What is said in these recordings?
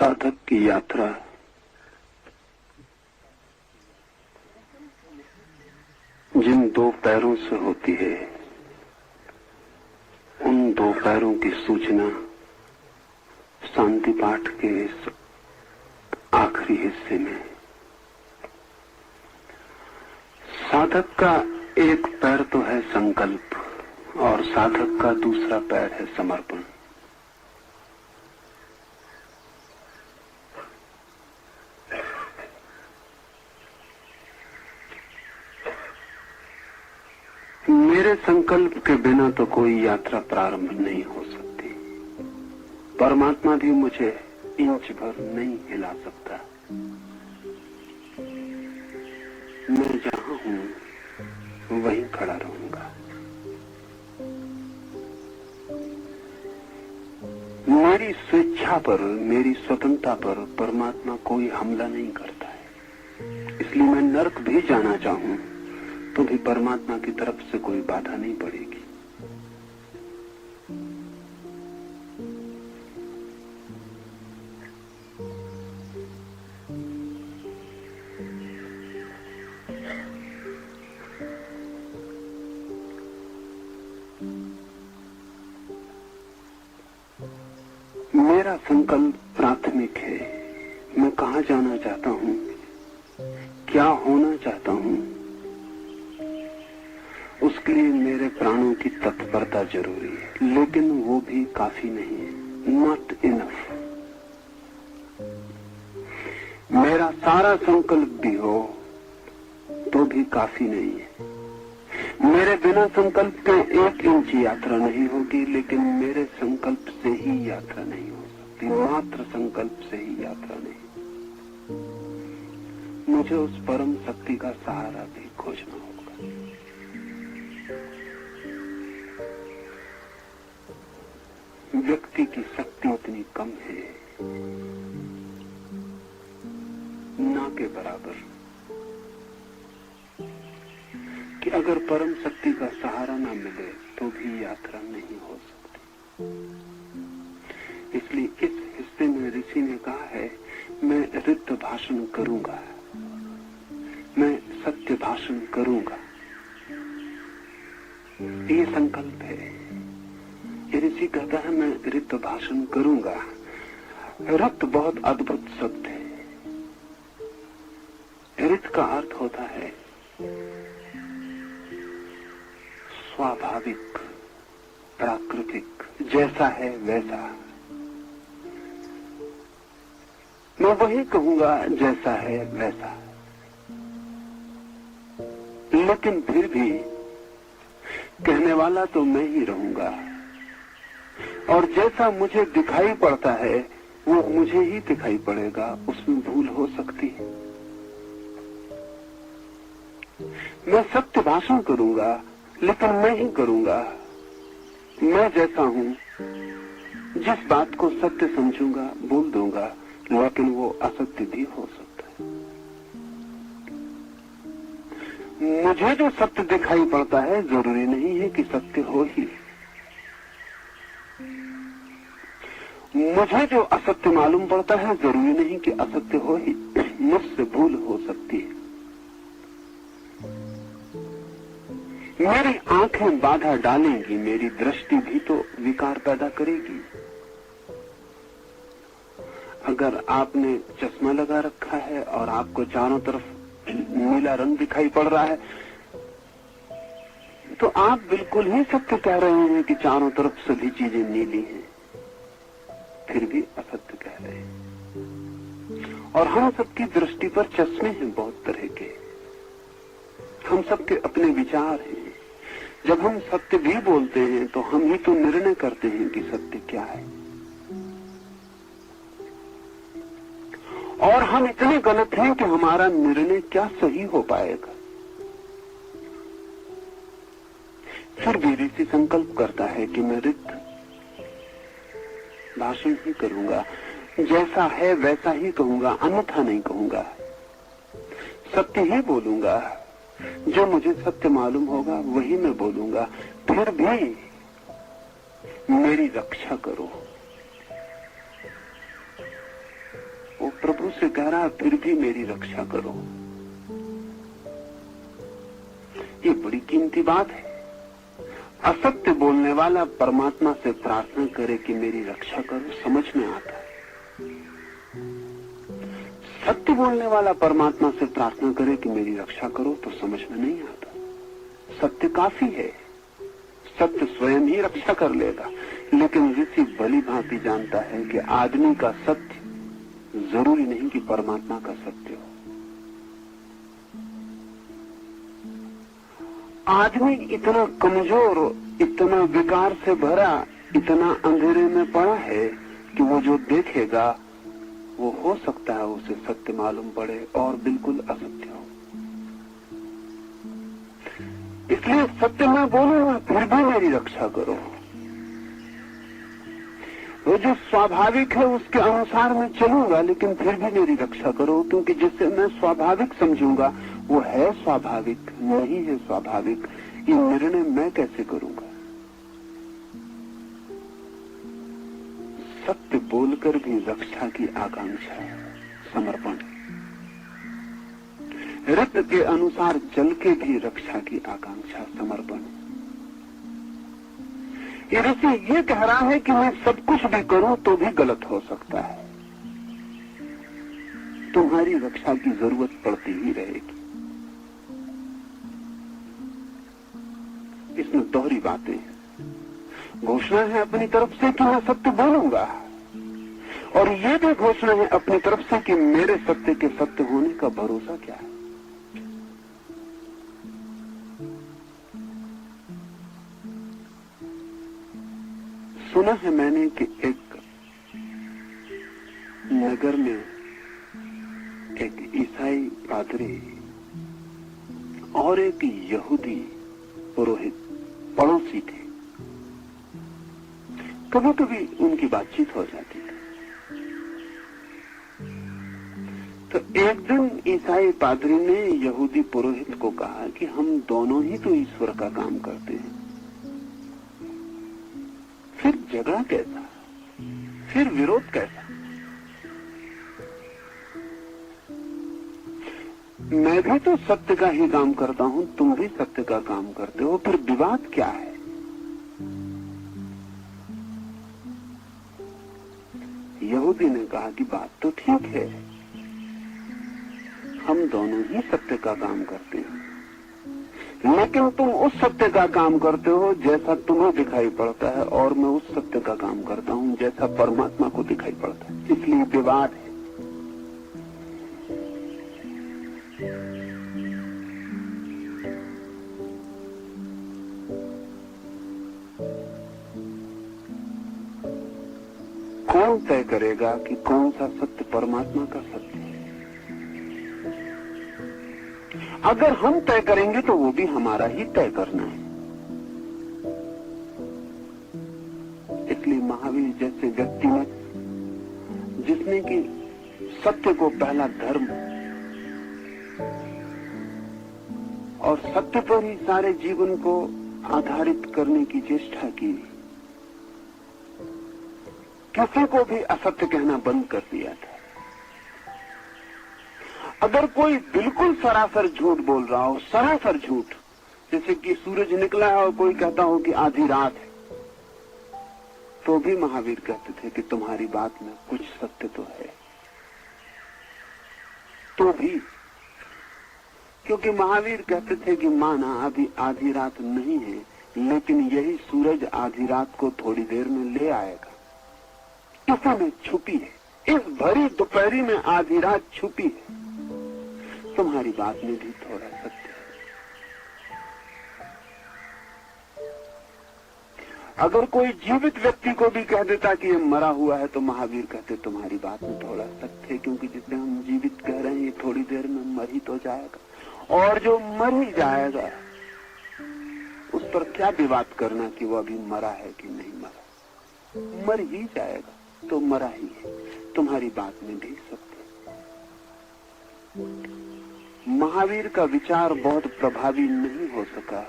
साधक की यात्रा जिन दो पैरों से होती है, उन दो पैरों की सूचना शांति पाठ के इस आखिरी हिस्से में। साधक का एक पैर तो है संकल्प और साधक का दूसरा पैर है समर्पण। मेरे संकल्प के बिना तो कोई यात्रा प्रारंभ नहीं हो सकती। परमात्मा भी मुझे इंच भर नहीं हिला सकता। मैं जहां हूं वहीं खड़ा रहूंगा। मेरी स्वेच्छा पर, मेरी स्वतंत्रता पर परमात्मा कोई हमला नहीं करता है। इसलिए मैं नरक भी जाना चाहूं तो भी परमात्मा की तरफ से कोई बाधा नहीं पड़ेगी। मेरा संकल्प प्राथमिक है। मैं कहां जाना चाहता हूं, क्या होना चाहता हूं, उसके लिए मेरे प्राणों की तत्परता जरूरी है, लेकिन वो भी काफी नहीं है। Not enough. मेरा सारा संकल्प भी हो तो भी काफी नहीं है। मेरे बिना संकल्प के 1 इंच यात्रा नहीं होगी, लेकिन मेरे संकल्प से ही यात्रा नहीं हो सकती। मात्र संकल्प से ही यात्रा नहीं। मुझे उस परम शक्ति का सहारा भी खोजना होगा। व्यक्ति की शक्ति उतनी कम है, ना के बराबर, कि अगर परम शक्ति का सहारा ना मिले तो भी यात्रा नहीं हो सकती। इसलिए इस हिस्से में ऋषि ने कहा है, मैं रिक्त भाषण करूंगा, मैं सत्य भाषण करूंगा। ये संकल्प है। ऋषि कहता है मैं रिक्त भाषण करूंगा। रिक्त बहुत अद्भुत शब्द है। रित का अर्थ होता है स्वाभाविक, प्राकृतिक, जैसा है वैसा। मैं वही कहूंगा जैसा है वैसा, लेकिन फिर भी कहने वाला तो मैं ही रहूंगा। और जैसा मुझे दिखाई पड़ता है वो मुझे ही दिखाई पड़ेगा, उसमें भूल हो सकती है। मैं सत्य भाषण करूंगा, लेकिन मैं ही करूंगा। मैं जैसा हूं, जिस बात को सत्य समझूंगा बोल दूंगा, लेकिन वो असत्य भी हो सकता है। मुझे जो सत्य दिखाई पड़ता है जरूरी नहीं है कि सत्य हो ही। मुझे जो असत्य मालूम पड़ता है जरूरी नहीं कि असत्य हो ही। मुझसे भूल हो सकती है। मेरी आंखें बाधा डालेंगी, मेरी दृष्टि भी तो विकार पैदा करेगी। अगर आपने चश्मा लगा रखा है और आपको चारों तरफ नीला रंग दिखाई पड़ रहा है, तो आप बिल्कुल ही सत्य कह रहे हैं कि चारों तरफ सभी चीजें नीली हैं, फिर भी असत्य कह रहे हैं। और हम सबकी दृष्टि पर चश्मे हैं बहुत तरह के। हम सबके अपने विचार हैं। जब हम सत्य भी बोलते हैं तो हम ही तो निर्णय करते हैं कि सत्य क्या है। और हम इतने गलत हैं कि हमारा निर्णय क्या सही हो पाएगा। फिर भी ऋषि संकल्प करता है कि मैं रिक्त भाषण ही करूंगा, जैसा है वैसा ही कहूंगा, अन्यथा नहीं कहूंगा। सत्य ही बोलूंगा, जो मुझे सत्य मालूम होगा वही मैं बोलूंगा। फिर भी मेरी रक्षा करो। प्रभु से कह रहा है फिर भी मेरी रक्षा करो। ये बड़ी कीमती बात है। असत्य बोलने वाला परमात्मा से प्रार्थना करे कि मेरी रक्षा करो, समझ में आता है। सत्य बोलने वाला परमात्मा से प्रार्थना करे कि मेरी रक्षा करो तो समझ में नहीं आता। सत्य काफी है, सत्य स्वयं ही रक्षा कर लेगा। लेकिन ऋषि भली भांति जानता है कि आदमी का सत्य जरूरी नहीं कि परमात्मा का सत्य हो। आदमी इतना कमजोर, इतना विकार से भरा, इतना अंधेरे में पड़ा है कि वो जो देखेगा वो हो सकता है उसे सत्य मालूम पड़े और बिल्कुल असत्य हो। इसलिए सत्य मैं बोलूंगा फिर भी मेरी रक्षा करो। वो जो स्वाभाविक है उसके अनुसार मैं चलूंगा, लेकिन फिर भी मेरी रक्षा करो, क्योंकि जिससे मैं स्वाभाविक समझूंगा वो है स्वाभाविक नहीं है स्वाभाविक, ये निर्णय मैं कैसे करूंगा। सत्य बोलकर भी रक्षा की आकांक्षा, समर्पण, रित के अनुसार चल के भी रक्षा की आकांक्षा, समर्पण। ये ऋषि ये कह रहा है कि मैं सब कुछ भी करूं तो भी गलत हो सकता है, तुम्हारी रक्षा की जरूरत पड़ती ही रहेगी। इसमें दोहरी बातें हैं। घोषणा है अपनी तरफ से कि मैं सत्य बोलूंगा, और ये भी घोषणा है अपनी तरफ से कि मेरे सत्य के सत्य होने का भरोसा क्या है। सुना है मैंने कि एक नगर में एक ईसाई पादरी और एक यहूदी पुरोहित पड़ोसी थे। कभी कभी उनकी बातचीत हो जाती थी। तो एक दिन ईसाई पादरी ने यहूदी पुरोहित को कहा कि हम दोनों ही तो ईश्वर का काम करते हैं, फिर झगड़ा कैसा, फिर विरोध कैसा। मैं भी तो सत्य का ही काम करता हूं, तुम भी सत्य का काम करते हो, फिर विवाद क्या है। यहूदी ने कहा कि बात तो ठीक है, हम दोनों ही सत्य का काम करते हैं, लेकिन तुम उस सत्य का काम करते हो जैसा तुम्हें दिखाई पड़ता है, और मैं उस सत्य का काम करता हूं जैसा परमात्मा को दिखाई पड़ता है, इसलिए विवाद है। कौन तय करेगा कि कौन सा सत्य परमात्मा का सत्य है? अगर हम तय करेंगे तो वो भी हमारा ही तय करना है। इसलिए महावीर जैसे व्यक्ति ने, जिसने कि सत्य को पहला धर्म और सत्य पर ही सारे जीवन को आधारित करने की चेष्टा की, किसी को भी असत्य कहना बंद कर दिया था। अगर कोई बिल्कुल सरासर झूठ बोल रहा हो, सरासर झूठ, जैसे कि सूरज निकला है और कोई कहता हो कि आधी रात है, तो भी महावीर कहते थे कि तुम्हारी बात में कुछ सत्य तो है। तो भी, क्योंकि महावीर कहते थे कि माना अभी आधी रात नहीं है, लेकिन यही सूरज आधी रात को थोड़ी देर में ले आएगा। किसी में छुपी है, इस भरी दोपहरी में आधी रात छुपी है। तुम्हारी बात में भी थोड़ा सत्य है। अगर कोई जीवित व्यक्ति को भी कह देता कि ये मरा हुआ है, तो महावीर कहते तुम्हारी बात में थोड़ा सत्य है, क्योंकि जिसे हम जीवित कह रहे हैं ये थोड़ी देर में मर ही तो जाएगा, और जो मर ही जाएगा उस पर क्या विवाद करना कि वो अभी मरा है कि नहीं मरा। मर ही जाएगा तो मरा ही है। तुम्हारी बात में भी सत्य है। महावीर का विचार बहुत प्रभावी नहीं हो सका,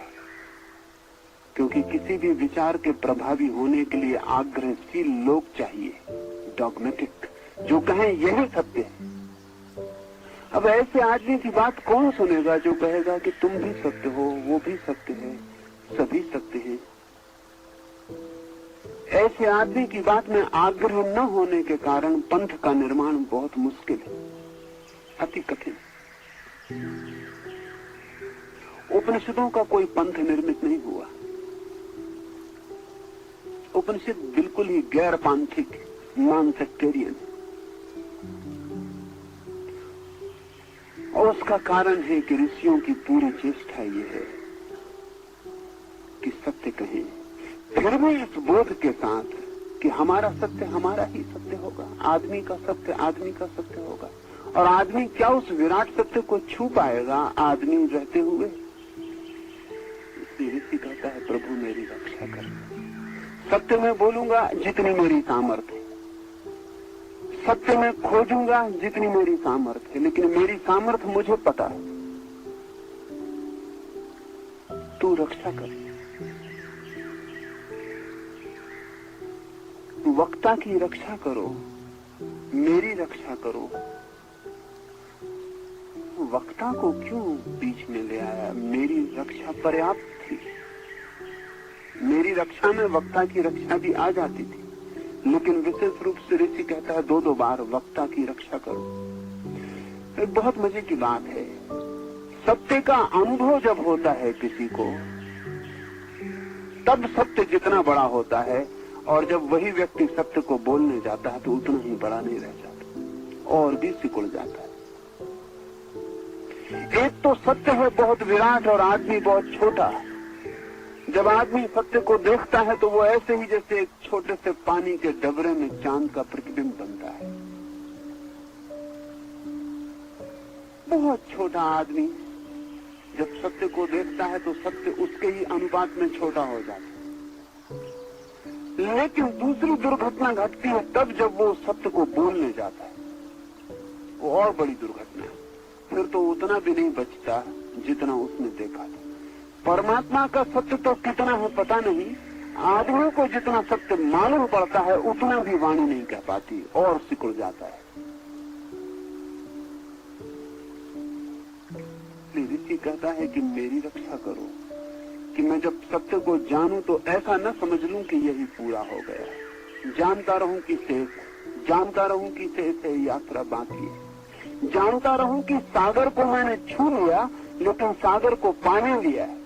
क्योंकि किसी भी विचार के प्रभावी होने के लिए आग्रहशील लोग चाहिए, डॉगमेटिक, जो कहें यही सत्य है। अब ऐसे आदमी की बात कौन सुनेगा जो कहेगा कि तुम भी सत्य हो, वो भी सत्य है, सभी सत्य हैं। ऐसे आदमी की बात में आग्रह न होने के कारण पंथ का निर्माण बहुत मुश्किल है, अति कठिन। उपनिषदों का कोई पंथ निर्मित नहीं हुआ। उपनिषद बिल्कुल ही गैर पांथिक, नॉन सेक्टेरियन, और उसका कारण है कि ऋषियों की पूरी चेष्टा ये है कि सत्य कहें, फिर भी इस बोध के साथ कि हमारा सत्य हमारा ही सत्य होगा, आदमी का सत्य आदमी का सत्य होगा। और आदमी क्या उस विराट सत्य को छू पाएगा आदमी रहते हुए? इसलिए ऋषि कहता है, प्रभु मेरी रक्षा कर। सत्य में बोलूंगा जितनी मेरी सामर्थ्य है, सत्य में खोजूंगा जितनी मेरी सामर्थ्य है, लेकिन मेरी सामर्थ्य मुझे पता है, तू रक्षा कर। वक्ता की रक्षा करो, मेरी रक्षा करो। वक्ता को क्यों बीच में ले आया? मेरी रक्षा पर्याप्त थी। मेरी रक्षा में वक्ता की रक्षा भी आ जाती थी, लेकिन विशेष रूप से ऋषि कहता है 2-2 बार वक्ता की रक्षा करो। एक बहुत मजे की बात है, सत्य का अनुभव जब होता है किसी को, तब सत्य जितना बड़ा होता है, और जब वही व्यक्ति सत्य को बोलने जाता है तो उतना ही बड़ा नहीं रह जाता, और भी सिकुड़ जाता है। एक तो सत्य है बहुत विराट और आदमी बहुत छोटा। जब आदमी सत्य को देखता है तो वो ऐसे ही जैसे एक छोटे से पानी के डबरे में चांद का प्रतिबिंब बनता है। बहुत छोटा आदमी जब सत्य को देखता है तो सत्य उसके ही अनुपात में छोटा हो जाता है। लेकिन दूसरी दुर्घटना घटती है तब जब वो सत्य को बोलने जाता है, वो और बड़ी दुर्घटना है। फिर तो उतना भी नहीं बचता जितना उसने देखा था। परमात्मा का सत्य तो कितना है पता नहीं, आदमी को जितना सत्य मालूम पड़ता है उतना भी वाणी नहीं कह पाती और सिकुड़ जाता है। ऋषि कहता है कि मेरी रक्षा करो, कि मैं जब सत्य को जानूं तो ऐसा न समझ लूं कि यही पूरा हो गया। जानता रहूं कि शेष, जानता रहूं कि शेष है, यात्रा बाकी है। जानता रहूं कि सागर को मैंने छू लिया, लेकिन सागर को पाने लिया है,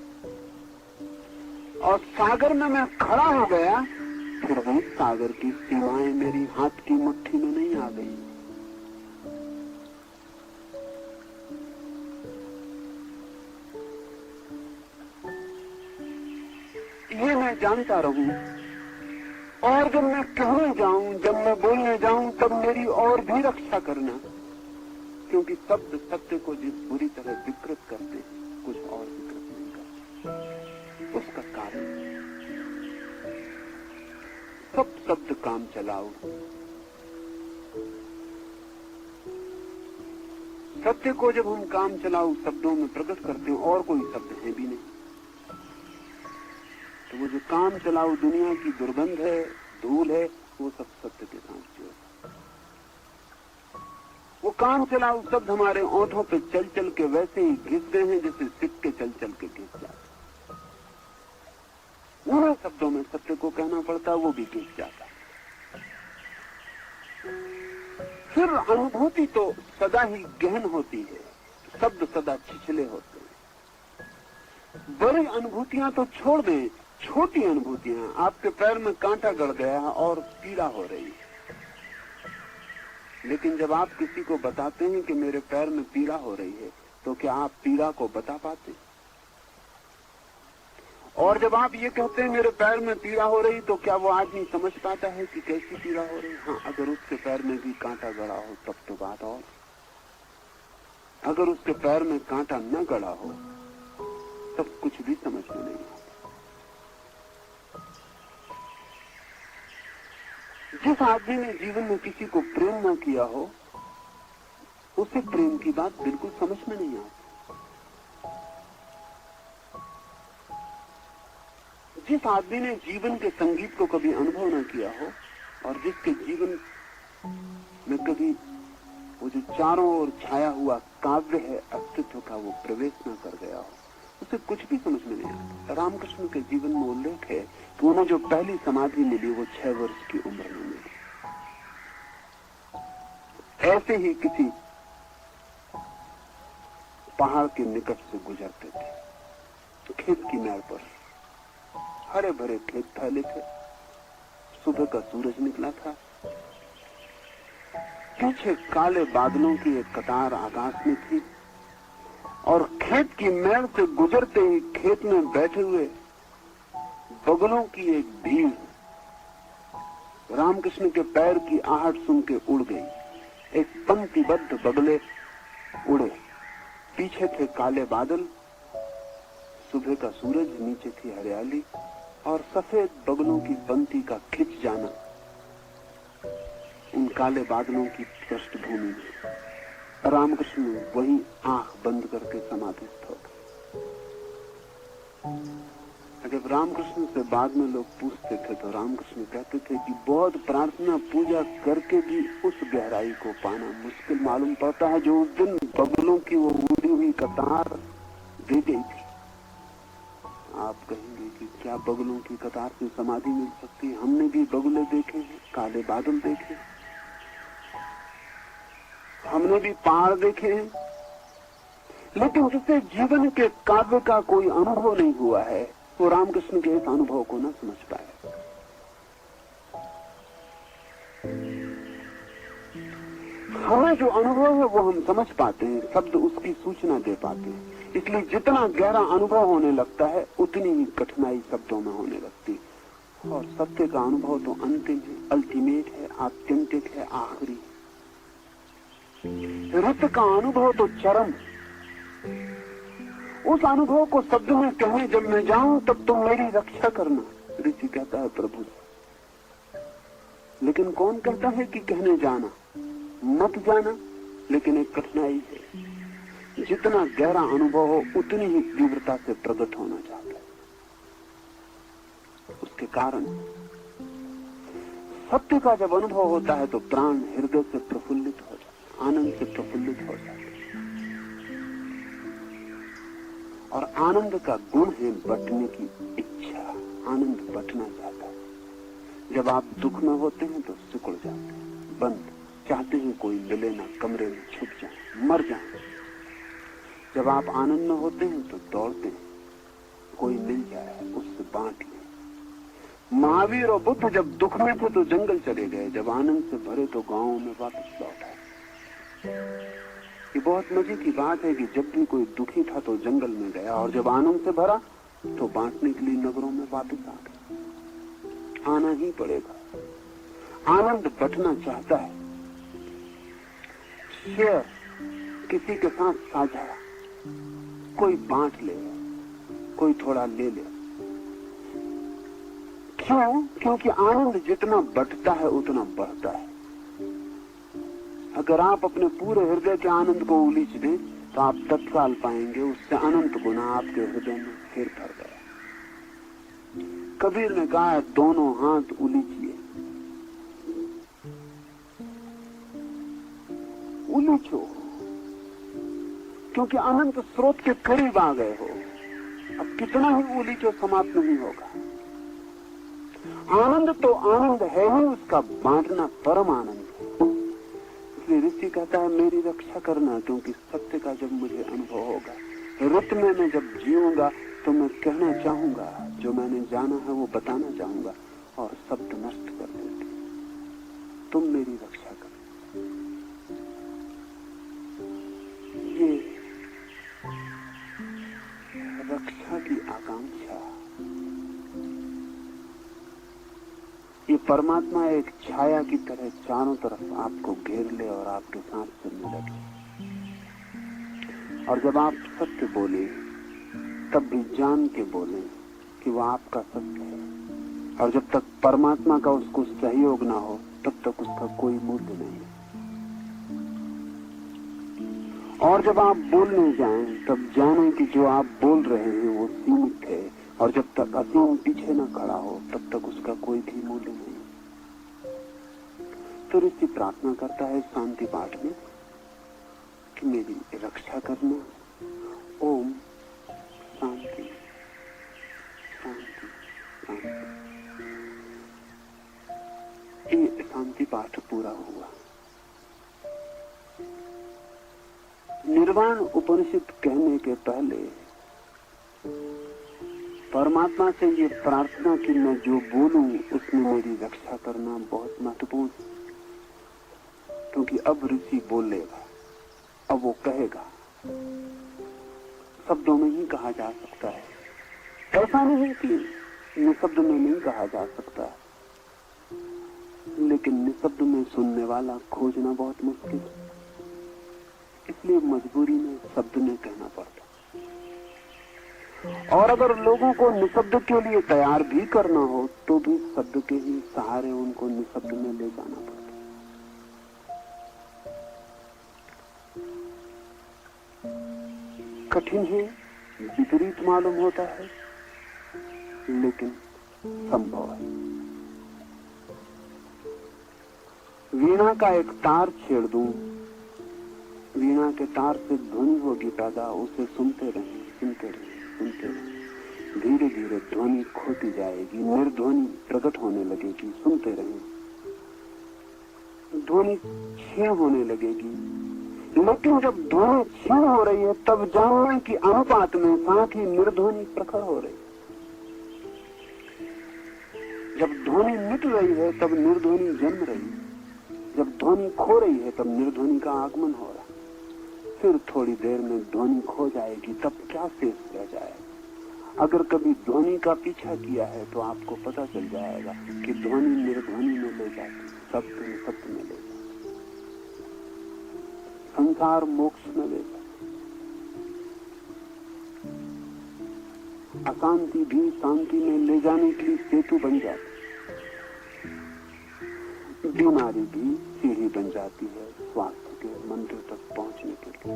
और सागर में मैं खड़ा हो गया, फिर भी सागर की सीमाएं मेरी हाथ की मुट्ठी में नहीं आ गई। ये मैं जानता रहूं, और जब मैं कहने जाऊं, जब मैं बोलने जाऊं, तब मेरी और भी रक्षा करना, क्योंकि शब्द सत्य को जिस बुरी तरह विकृत करते हैं, कुछ और विकृत नहीं करते। उसका कारण सब शब्द काम चलाओ। सत्य को जब हम काम चलाओ शब्दों में प्रकट करते हैं, और कोई शब्द है भी नहीं, तो वो जो काम चलाओ दुनिया की दुर्गंध है, धूल है, वो सब सत्य के साथ जोड़। वो काम चलाओ शब्द हमारे ओंठों पे चल चल के वैसे ही घिस गए हैं जैसे सिक्के चल चल के घिस जाते। उन्हीं शब्दों में सत्य को कहना पड़ता, वो भी घिस जाता। फिर अनुभूति तो सदा ही गहन होती है, शब्द सदा छिछले होते हैं। बड़ी अनुभूतियां तो छोड़ दें, छोटी अनुभूतियां, आपके पैर में कांटा गड़ गया और पीड़ा हो रही है, लेकिन जब आप किसी को बताते हैं कि मेरे पैर में पीड़ा हो रही है, तो क्या आप पीड़ा को बता पाते? और जब आप ये कहते हैं मेरे पैर में पीड़ा हो रही, तो क्या वो आदमी समझ पाता है कि कैसी पीड़ा हो रही? हाँ, अगर उसके पैर में भी कांटा गड़ा हो तब तो बात और। अगर उसके पैर में कांटा न गड़ा हो तब कुछ भी समझ में नहीं आता। जिस आदमी ने जीवन में किसी को प्रेम न किया हो, उसे प्रेम की बात बिल्कुल समझ में नहीं आती। जिस आदमी ने जीवन के संगीत को कभी अनुभव न किया हो, और जिसके जीवन मैं कभी वो जो चारों ओर छाया हुआ काव्य है अस्तित्व का वो प्रवेश न कर गया हो, उसे कुछ भी समझ में नहीं आता। रामकृष्ण के जीवन में उल्लेख है कि उन्हें जो पहली समाधि मिली वो 6 वर्ष की उम्र में मिली। ऐसे ही किसी पहाड़ के निकट से गुजरते थे तो खेत की मेड़ पर हरे भरे खेत फैले थे, सुबह का सूरज निकला था, पीछे काले बादलों की एक कतार आकाश में थी और खेत की मेड़ से गुजरते ही खेत में बैठे हुए बगुलों की एक भीड़ रामकृष्ण के पैर की आहट सुन के उड़ गई। एक पंक्तिबद्ध बगले उड़े, पीछे थे काले बादल, सुबह का सूरज, नीचे थी हरियाली और सफेद बगलों की पंक्ति का खिंच जाना उन काले बादलों की पृष्ठभूमि में। रामकृष्ण वहीं आंख बंद करके समाधिस्थ हो गए। जब रामकृष्ण से बाद में लोग पूछते थे तो रामकृष्ण कहते थे कि बहुत प्रार्थना पूजा करके भी उस गहराई को पाना मुश्किल मालूम पड़ता है जो उस दिन बगलों की वो उड़ी हुई कतार दे गई थी। आप कहेंगे कि क्या बगलों की कतार से समाधि मिल सकती है? हमने भी बगुले देखे हैं, काले बादल देखे, हमने भी पहाड़ देखे हैं, लेकिन जिसे जीवन के काव्य का कोई अनुभव नहीं हुआ है वो रामकृष्ण के इस अनुभव को न समझ पाए। हमें जो अनुभव है वो हम समझ पाते हैं, शब्द उसकी सूचना दे पाते हैं, इसलिए जितना गहरा अनुभव होने लगता है उतनी ही कठिनाई शब्दों में होने लगती है। और सत्य का अनुभव तो अंतिम है, अल्टीमेट है, आत्यंतिक है, आखिरी। रस का अनुभव तो चरम। उस अनुभव को शब्द में कहने जब मैं जाऊं तब तुम मेरी रक्षा करना, ऋषि कहता है प्रभु से। लेकिन कौन कहता है कि कहने जाना, मत जाना, लेकिन एक कठिनाई है। जितना गहरा अनुभव हो उतनी ही तीव्रता से प्रकट होना चाहता है। उसके कारण सत्य का जब अनुभव होता है तो प्राण हृदय से प्रफुल्लित हो जाता, आनंद से प्रफुल्लित हो जाता है। और आनंद का गुण है बंटने की इच्छा। आनंद बंटना चाहता है। जब आप दुख में होते हैं तो सिकुड़ जाते हैं, बंद, चाहते हैं कोई मिले ना, कमरे में छुप जाए, मर जाए। जब आप आनंद में होते हैं तो दौड़ते हैं, कोई मिल जाए उससे बांट ले। महावीर और बुद्ध जब दुख में थे तो जंगल चले गए, जब आनंद से भरे तो गांव में वापस लौट आए। ये बहुत मजे की बात है कि जब भी कोई दुखी था तो जंगल में गया और जब आनंद से भरा तो बांटने के लिए नगरों में वापस आ गया। आना ही पड़ेगा। आनंद बंटना चाहता है, शेयर, किसी के साथ साझा, कोई बांट ले, कोई थोड़ा ले ले। क्यों? क्योंकि आनंद जितना बंटता है उतना बढ़ता है। अगर आप अपने पूरे हृदय के आनंद को उलीच दें तो आप तत्काल पाएंगे उससे अनंत गुना आपके हृदय में फिर भर गया। कबीर ने कहा, दोनों हाथ उलीचिए। उलीचो, क्योंकि अनंत स्रोत के करीब आ गए हो। अब कितना ही उलीचो समाप्त नहीं होगा। आनंद तो आनंद है ही, उसका बांटना परम आनंद है। इसलिए ऋषि कहता है मेरी रक्षा करना, क्योंकि सत्य का जब मुझे अनुभव होगा, रुत में मैं जब जीऊंगा तो मैं कहना चाहूंगा, जो मैंने जाना है वो बताना चाहूंगा, और शब्द नष्ट कर देते। तुम मेरी रक्षा करो। ये रक्षा की आकांक्षा, ये परमात्मा एक छाया की तरह चारों तरफ आपको घेर ले और आपके साथ चलने लगे। और जब आप सत्य बोले तब भी जान के बोले कि वह आपका सत्य है। और जब तक परमात्मा का उसको सहयोग ना हो तब तक उसका कोई मूल्य नहीं है। और जब आप बोलने जाएं तब जाने कि जो आप बोल रहे हैं वो सीमित है, और जब तक असीम पीछे न खड़ा हो तब तक उसका कोई भी मूल्य नहीं। तो तो ऋषि प्रार्थना करता है शांति पाठ में कि मेरी रक्षा करना। ओम शांति शांति शांति। ये शांति पाठ पूरा हुआ। निर्वाण उपनिषद कहने के पहले परमात्मा से ये प्रार्थना कि मैं जो बोलूं उसमें मेरी रक्षा करना बहुत महत्वपूर्ण, क्योंकि अब ऋषि बोलेगा, अब वो कहेगा। शब्दों में ही कहा जा सकता है, ऐसा नहीं कि निशब्द में नहीं कहा जा सकता, लेकिन निशब्द में सुनने वाला खोजना बहुत मुश्किल है, इसलिए मजबूरी में शब्द में कहना पड़ता। और अगर लोगों को निशब्द के लिए तैयार भी करना हो तो भी शब्द के ही सहारे उनको निशब्द में ले जाना पड़ता। कठिन है, विपरीत मालूम होता है, लेकिन संभव है। वीणा का एक तार छेड़ दूं, वीणा के तार से ध्वनि होगी पैदा, उसे सुनते रहें, सुनते रहें, सुनते रहें। धीरे धीरे ध्वनि खोती जाएगी, निर्ध्वनि प्रकट होने लगेगी, सुनते रहें। ध्वनि क्षीण होने लगेगी, लेकिन जब ध्वनि क्षीण हो रही है तब जानना कि अनुपात में साथ ही निर्ध्वनि प्रखर हो रही है। जब ध्वनि मिट रही है तब निर्ध्वनि जन्म रही है, जब ध्वनि खो रही है तब निर्ध्वनि का आगमन हो रहा है। फिर थोड़ी देर में ध्वनि खो जाएगी, तब क्या शेष रह जाएगा? अगर कभी ध्वनि का पीछा किया है तो आपको पता चल जाएगा कि ध्वनि निर्ध्वनि में ले जाती, शब्द निशब्द में ले जाती, संसार मोक्ष में ले जाती, अशांति भी शांति में ले जाने के लिए सेतु बन जाती, बीमारी भी सीढ़ी बन जाती है स्वास्थ्य के मंदिर तक पहुंचने के लिए।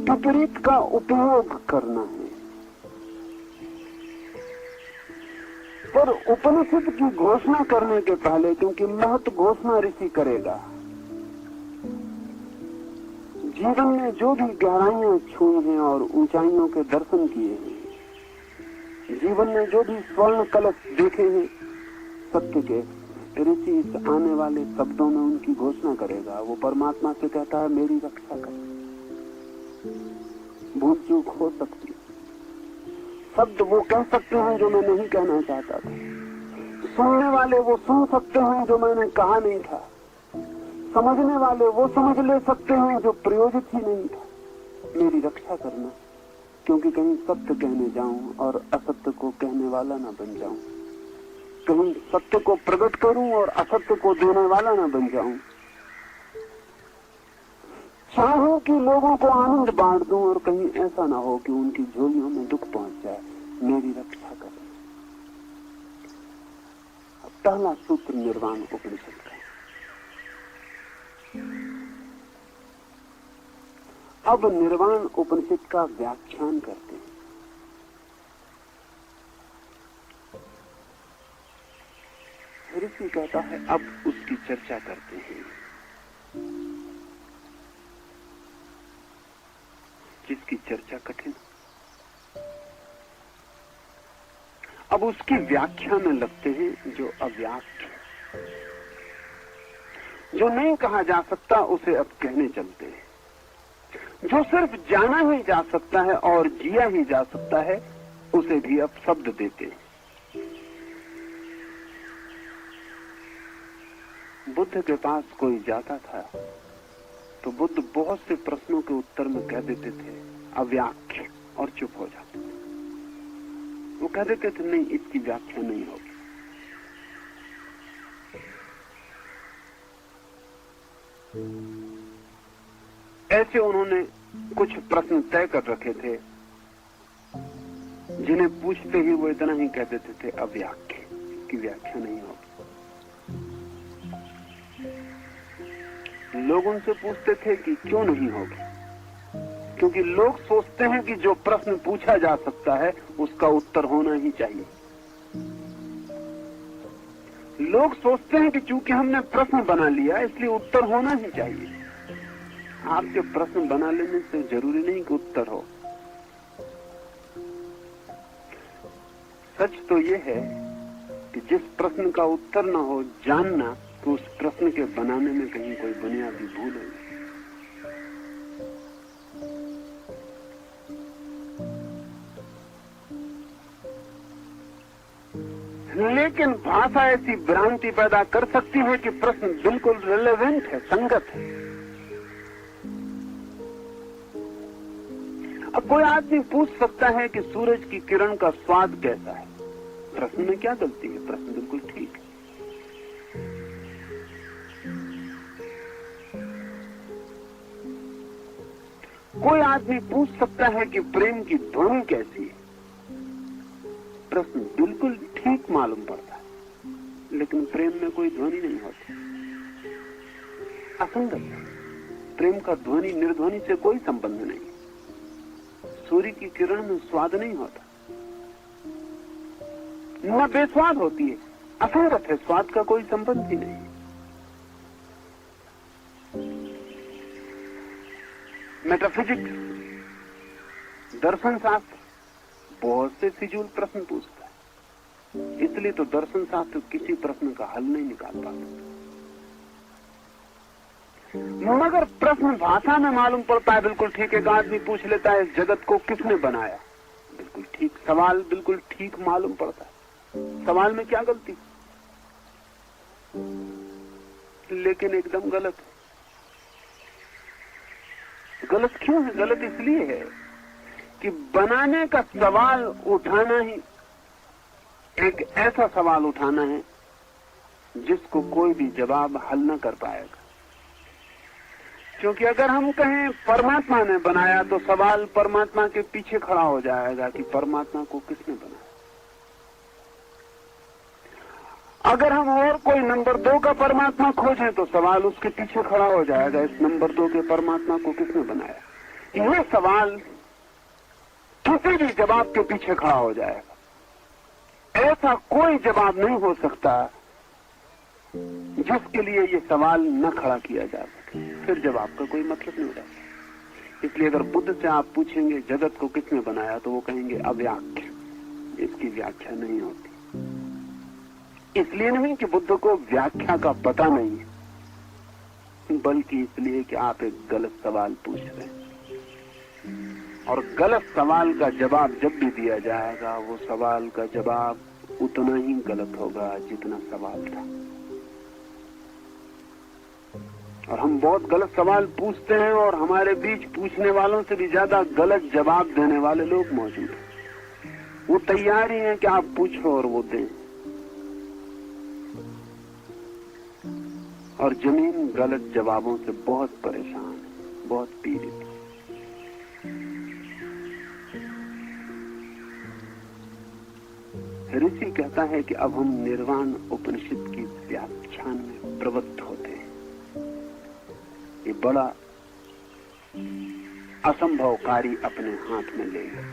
विपरीत का उपयोग करना है। पर उपनिषद की घोषणा करने के पहले, क्योंकि महत घोषणा ऋषि करेगा, जीवन में जो भी गहराइयां छुई हैं और ऊंचाइयों के दर्शन किए हैं, जीवन में जो भी स्वर्ण कलश देखे हैं सत्य के, ऋषि इस आने वाले शब्दों में उनकी घोषणा करेगा। वो परमात्मा से कहता है मेरी रक्षा कर। भूल चूक हो सकती, शब्द वो कह सकते हैं जो मैं नहीं कहना चाहता था, सुनने वाले वो सुन सकते हैं जो मैंने कहा नहीं था, समझने वाले वो समझ ले सकते हैं जो प्रयोजित ही नहीं था। मेरी रक्षा करना, क्योंकि कहीं सत्य कहने जाऊं और असत्य को कहने वाला ना बन जाऊं, कहीं सत्य को प्रकट करूं और असत्य को देने वाला ना बन जाऊं। चाहूं कि लोगों को आनंद बांट दूं और कहीं ऐसा ना हो कि उनकी झोलियों में दुख पहुंच जाए। मेरी रक्षा कर। पहला सूत्र निर्वाण उपनिषद का। अब निर्वाण उपनिषद का व्याख्यान करते हैं। ऋषि कहता है अब उसकी चर्चा करते हैं, जिसकी चर्चा कठिन। अब उसकी व्याख्या में लगते हैं जो अव्याख्या, जो नहीं कहा जा सकता उसे अब कहने चलते हैं, जो सिर्फ जाना ही जा सकता है और जिया ही जा सकता है उसे भी अब शब्द देते हैं। बुद्ध के पास कोई जाता था तो बुद्ध बहुत से प्रश्नों के उत्तर में कह देते थे अव्याख्या और चुप हो जाते थे। वो कह देते थे नहीं, इसकी व्याख्या नहीं होगी। ऐसे उन्होंने कुछ प्रश्न तय कर रखे थे जिन्हें पूछते ही वो इतना ही कह देते थे अव्याख्या, इसकी व्याख्या नहीं होगी। लोग उनसे पूछते थे कि क्यों नहीं होगी, क्योंकि लोग सोचते हैं कि जो प्रश्न पूछा जा सकता है उसका उत्तर होना ही चाहिए। लोग सोचते हैं कि चूंकि हमने प्रश्न बना लिया इसलिए उत्तर होना ही चाहिए। आपके प्रश्न बना लेने से जरूरी नहीं कि उत्तर हो। सच तो यह है कि जिस प्रश्न का उत्तर न हो जानना तो उस प्रश्न के बनाने में कहीं कोई बुनियादी भूल है। लेकिन भाषा ऐसी भ्रांति पैदा कर सकती है कि प्रश्न बिल्कुल रिलेवेंट है, संगत है। अब कोई आदमी पूछ सकता है कि सूरज की किरण का स्वाद कैसा है। प्रश्न में क्या गलती है? प्रश्न बिल्कुल ठीक है। कोई आदमी पूछ सकता है कि प्रेम की ध्वनि कैसी है। प्रश्न बिल्कुल ठीक मालूम पड़ता है, लेकिन प्रेम में कोई ध्वनि नहीं होती, असंगत है। प्रेम का ध्वनि निर्ध्वनि से कोई संबंध नहीं। सूर्य की किरण में स्वाद नहीं होता, न बेस्वाद होती है, असंगत है, स्वाद का कोई संबंध ही नहीं। मेटाफिजिक्स, दर्शन शास्त्र बहुत से फिजूल प्रश्न पूछता है, इसलिए तो दर्शन शास्त्र किसी प्रश्न का हल नहीं निकाल पाता। मगर प्रश्न भाषा में मालूम पड़ता है, बिल्कुल ठीक। एक आदमी पूछ लेता है इस जगत को किसने बनाया, बिल्कुल ठीक। सवाल बिल्कुल ठीक मालूम पड़ता है, सवाल में क्या गलती, लेकिन एकदम गलत है। गलत क्यों है? गलत इसलिए है कि बनाने का सवाल उठाना ही एक ऐसा सवाल उठाना है जिसको कोई भी जवाब हल न कर पाएगा। क्योंकि अगर हम कहें परमात्मा ने बनाया तो सवाल परमात्मा के पीछे खड़ा हो जाएगा कि परमात्मा को किसने बनाया। अगर हम और कोई नंबर 2 का परमात्मा खोजें तो सवाल उसके पीछे खड़ा हो जाएगा, इस नंबर 2 के परमात्मा को किसने बनाया। यह सवाल किसी भी जवाब के पीछे खड़ा हो जाएगा। ऐसा कोई जवाब नहीं हो सकता जिसके लिए ये सवाल न खड़ा किया जा सके, फिर जवाब का कोई मतलब नहीं रहता। इसलिए अगर बुद्ध से आप पूछेंगे जगत को किसने बनाया तो वो कहेंगे अव्याख्या, इसकी व्याख्या नहीं होती। इसलिए नहीं कि बुद्ध को व्याख्या का पता नहीं है, बल्कि इसलिए कि आप एक गलत सवाल पूछ रहे हैं, और गलत सवाल का जवाब जब भी दिया जाएगा वो सवाल का जवाब उतना ही गलत होगा जितना सवाल था। और हम बहुत गलत सवाल पूछते हैं और हमारे बीच पूछने वालों से भी ज्यादा गलत जवाब देने वाले लोग मौजूद हैं। वो तैयार ही हैं कि आप पूछो और वो दें। और जमीन गलत जवाबों से बहुत परेशान है, बहुत पीड़ित। ऋषि कहता है कि अब हम निर्वाण उपनिषद की व्याख्यान में प्रवृत्त होते हैं। ये बड़ा असंभव कार्य अपने हाथ में लेगा।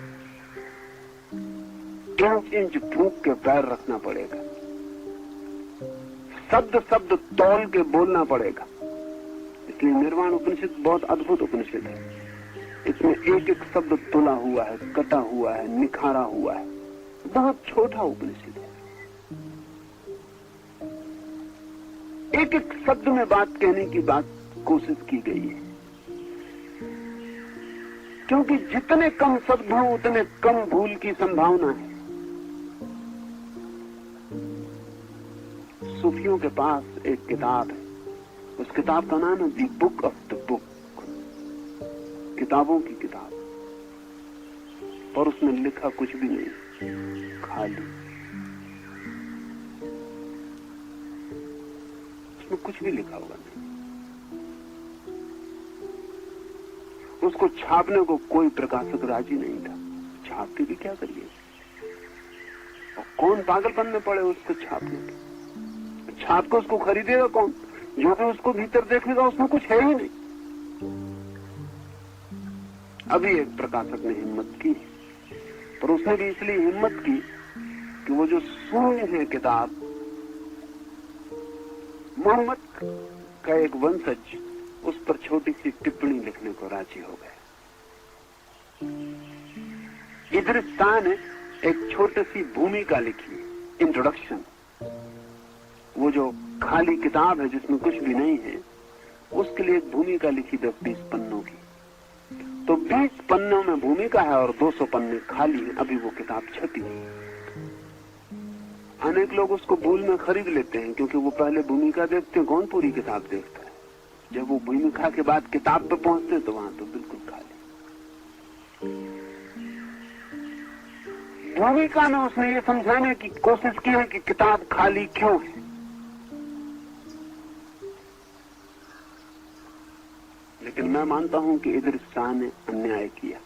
इंच इंच फूंक के पैर रखना पड़ेगा, शब्द शब्द तौल के बोलना पड़ेगा। इसलिए निर्वाण उपनिषद बहुत अद्भुत उपनिषद है। इसमें एक एक शब्द तुला हुआ है, कटा हुआ है, निखारा हुआ है। बहुत छोटा उपनिषद है। एक एक शब्द में बात कहने की कोशिश की गई है, क्योंकि जितने कम शब्द हों उतने कम भूल की संभावना है। सूफियों के पास एक किताब है, उस किताब का नाम है दी बुक ऑफ द बुक, किताबों की किताब। और उसमें लिखा कुछ भी नहीं, खाली। उसमें कुछ भी लिखा हुआ नहीं। उसको छापने को कोई प्रकाशक राजी नहीं था। छाप के भी क्या करिए, और कौन पागलपन में पड़े उसको छापने के। छाप को उसको खरीदेगा कौन? जो भी उसको भीतर देखेगा उसमें कुछ है ही नहीं। अभी एक प्रकाशक ने हिम्मत की, पर उसने भी इसलिए हिम्मत की कि वो जो शून्य है किताब, मोहम्मद का एक वंशज उस पर छोटी सी टिप्पणी लिखने को राजी हो गया। इदरिस शाह ने एक छोटी सी भूमिका लिखी, इंट्रोडक्शन। वो जो खाली किताब है जिसमें कुछ भी नहीं है, उसके लिए एक भूमिका लिखी 10-20 पन्नों की। तो 20 पन्नों में भूमिका है और 200 पन्ने खाली हैं। अभी वो किताब छपी। अनेक लोग उसको भूल में खरीद लेते हैं क्योंकि वो पहले भूमिका देखते हैं। कौन पूरी किताब देखता है? जब वो भूमिका के बाद किताब पे पहुंचते तो वहां तो बिल्कुल खाली। भूमिका में उसने ये समझाने की कोशिश की है कि किताब खाली क्यों है। लेकिन मैं मानता हूं कि इदरिस शाह ने अन्याय किया।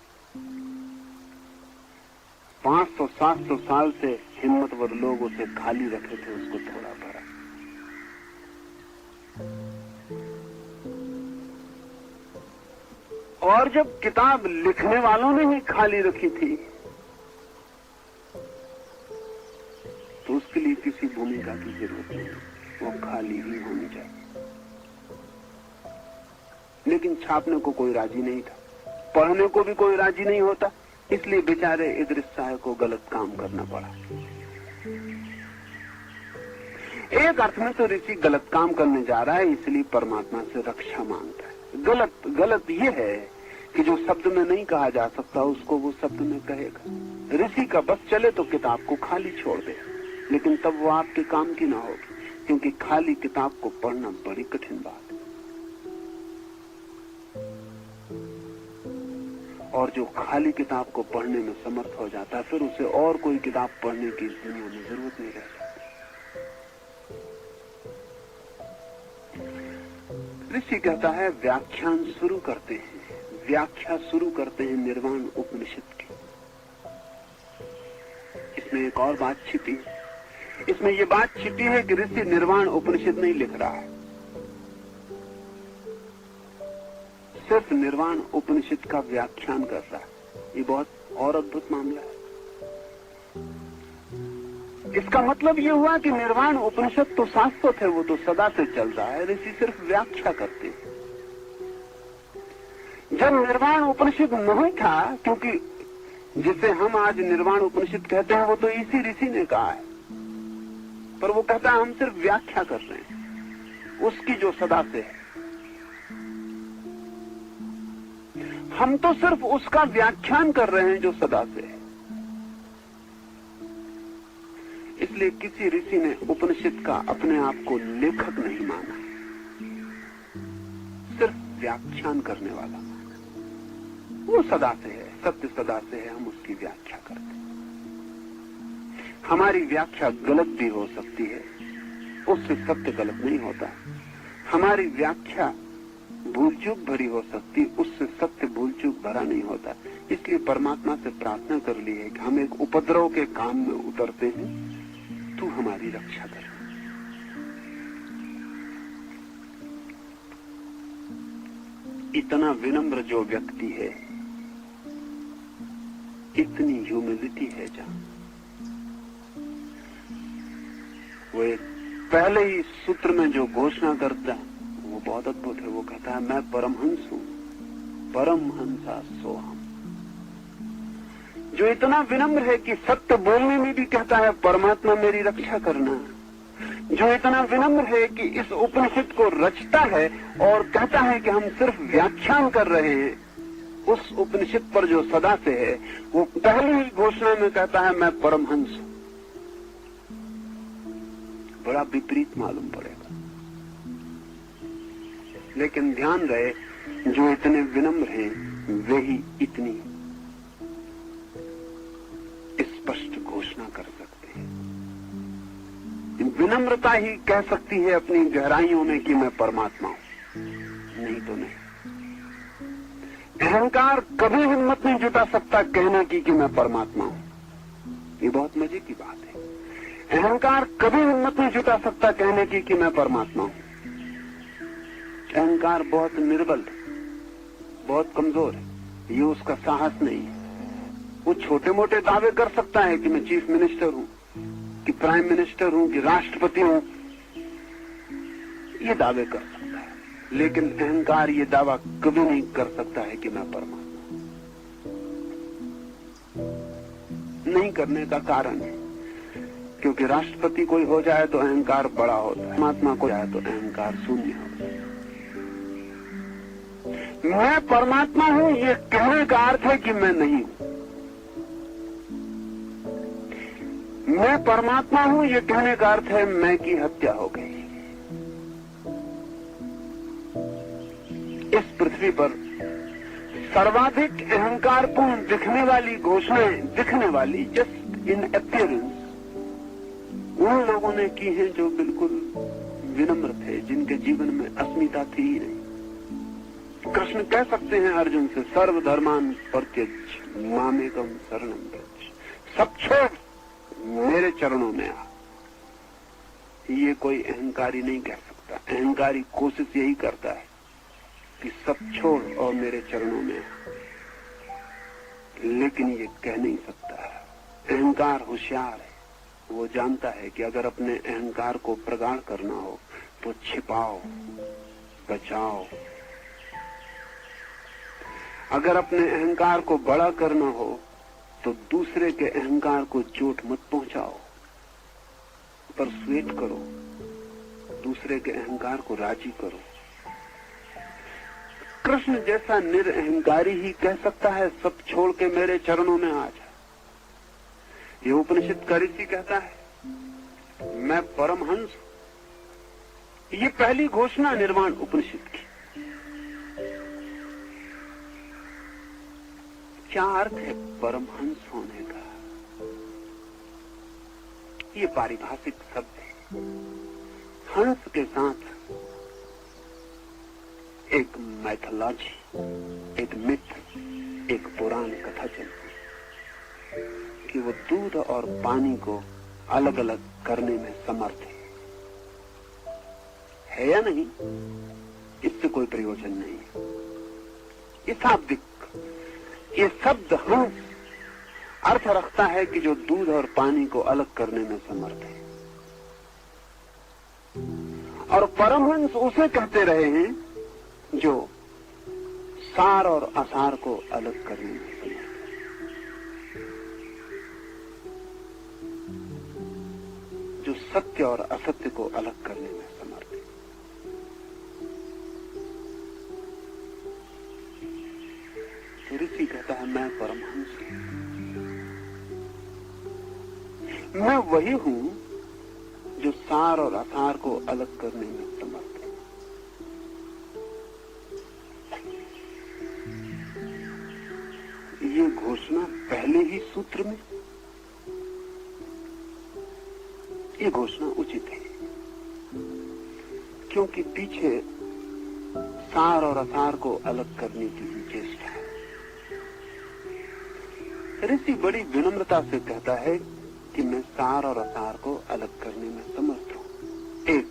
500-700 साल से हिम्मतवर लोग उसे खाली रखे थे, उसको थोड़ा भरा। और जब किताब लिखने वालों ने ही खाली रखी थी तो उसके लिए किसी भूमिका की जरूरत नहीं, वो खाली ही होनी चाहिए। लेकिन छापने को कोई राजी नहीं था, पढ़ने को भी कोई राजी नहीं होता, इसलिए बेचारे इदरिस शाह को गलत काम करना पड़ा। एक अर्थ में तो ऋषि गलत काम करने जा रहा है, इसलिए परमात्मा से रक्षा मांगता है। गलत ये है कि जो शब्द में नहीं कहा जा सकता उसको वो शब्द में कहेगा। ऋषि का बस चले तो किताब को खाली छोड़ दे, लेकिन तब वो आपके काम की ना होगी, क्योंकि खाली किताब को पढ़ना बड़ी कठिन बात है। और जो खाली किताब को पढ़ने में समर्थ हो जाता है, फिर उसे और कोई किताब पढ़ने की इस दुनिया में जरूरत नहीं रह जाती। ऋषि कहता है व्याख्यान शुरू करते हैं, व्याख्या शुरू करते हैं निर्वाण उपनिषद की। इसमें एक और बात छिपी है। इसमें यह बात छिपी है कि ऋषि निर्वाण उपनिषद नहीं लिख रहा है, सिर्फ निर्वाण उपनिषद का व्याख्यान कर रहा है। ये बहुत और अद्भुत मामला है। इसका मतलब ये हुआ कि निर्वाण उपनिषद तो शाश्वत है, वो तो सदा से चल रहा है, ऋषि सिर्फ व्याख्या करते हैं। जब निर्वाण उपनिषद नहीं था, क्योंकि जिसे हम आज निर्वाण उपनिषद कहते हैं वो तो इसी ऋषि ने कहा है, पर वो कहता है हम सिर्फ व्याख्या कर रहे हैं उसकी जो सदा से है। हम तो सिर्फ उसका व्याख्यान कर रहे हैं जो सदा से है। इसलिए किसी ऋषि ने उपनिषद का अपने आप को लेखक नहीं माना, सिर्फ व्याख्यान करने वाला माना। वो सदा से है, सत्य सदा से है, हम उसकी व्याख्या करते हैं। हमारी व्याख्या गलत भी हो सकती है, उससे सत्य गलत नहीं होता। हमारी व्याख्या भूल चूक भरी हो सकती, उससे सत्य भूल चूक भरा नहीं होता। इसलिए परमात्मा से प्रार्थना कर ली है कि हम एक उपद्रव के काम में उतरते हैं, तू हमारी रक्षा कर। इतना विनम्र जो व्यक्ति है, इतनी ह्यूमिलिटी है जहां वो एक पहले ही सूत्र में जो घोषणा करता है वो बहुत अद्भुत है। वो कहता है मैं परमहंस हूं, परमहंसा सोहम। जो इतना विनम्र है कि सत्य बोलने में भी कहता है परमात्मा मेरी रक्षा करना, जो इतना विनम्र है कि इस उपनिषद को रचता है और कहता है कि हम सिर्फ व्याख्यान कर रहे हैं उस उपनिषद पर जो सदा से है, वो पहली ही घोषणा में कहता है मैं परमहंस हूं। बड़ा विपरीत मालूम पड़ेगा, लेकिन ध्यान रहे जो इतने विनम्र हैं वे ही इतनी स्पष्ट घोषणा कर सकते हैं। विनम्रता ही कह सकती है अपनी गहराइयों में कि मैं परमात्मा हूं, नहीं तो नहीं। अहंकार कभी हिम्मत नहीं जुटा सकता कहने की कि मैं परमात्मा हूं। ये बहुत मजे की बात है। अहंकार कभी हिम्मत नहीं जुटा सकता कहने की कि मैं परमात्मा हूं। अहंकार बहुत निर्बल है, बहुत कमजोर है, ये उसका साहस नहीं है। वो छोटे मोटे दावे कर सकता है कि मैं चीफ मिनिस्टर हूं, कि प्राइम मिनिस्टर हूं, कि राष्ट्रपति हूं, ये दावे कर सकता है, लेकिन अहंकार ये दावा कभी नहीं कर सकता है कि मैं परमात्मा। नहीं करने का कारण है क्योंकि राष्ट्रपति कोई हो जाए तो अहंकार बड़ा होता है, परमात्मा को जाए तो अहंकार शून्य होता है। मैं परमात्मा हूं ये कहने का अर्थ है कि मैं नहीं हूं। मैं परमात्मा हूं ये कहने का अर्थ है मैं की हत्या हो गई। इस पृथ्वी पर सर्वाधिक अहंकारपूर्ण दिखने वाली घोषणाएं, दिखने वाली जस्ट इन अपीयरेंस, उन लोगों ने की हैं जो बिल्कुल विनम्र थे, जिनके जीवन में अस्मिता थी ही नहीं। कृष्ण कह सकते हैं अर्जुन से, सर्वधर्मान परित्यज्य मामेकम शरणम व्रज, सब छोड़ मेरे चरणों में आ। ये कोई अहंकारी नहीं कह सकता। अहंकारी कोशिश यही करता है कि सब छोड़ और मेरे चरणों में आ, लेकिन ये कह नहीं सकता। अहंकार होशियार है, वो जानता है कि अगर अपने अहंकार को प्रगाढ़ करना हो तो छिपाओ, बचाओ। अगर अपने अहंकार को बड़ा करना हो तो दूसरे के अहंकार को चोट मत पहुंचाओ, परसुएट करो, दूसरे के अहंकार को राजी करो। कृष्ण जैसा निरअहंकारी ही कह सकता है सब छोड़ के मेरे चरणों में आ जा। ये उपनिषद का ऋषि कहता है मैं परमहंस हूं। ये पहली घोषणा निर्वाण उपनिषद की। क्या अर्थ है परमहंस होने का? ये पारिभाषिक शब्द है। हंस के साथ एक मैथोलॉजी, एक मिथ, एक पुराण कथा चलती है कि वो दूध और पानी को अलग अलग करने में समर्थ है या नहीं? इससे कोई प्रयोजन नहीं है। ये शाब्दिक, ये शब्द हंस अर्थ रखता है कि जो दूध और पानी को अलग करने में समर्थ है। और परमहंस उसे कहते रहे हैं जो सार और असार को अलग करने में समर्थ है, जो सत्य और असत्य को अलग करने में समर्थ है। तो ऋषि कहता है मैं परमहंस हूं। मैं वही हूं जो सार और असार को अलग करने में समर्थ है। ये घोषणा पहले ही सूत्र में, ये घोषणा उचित है क्योंकि पीछे सार और असार को अलग करने की चेष्टा है। ऋषि बड़ी विनम्रता से कहता है कि मैं सार और असार को अलग करने में समर्थ हूं। एक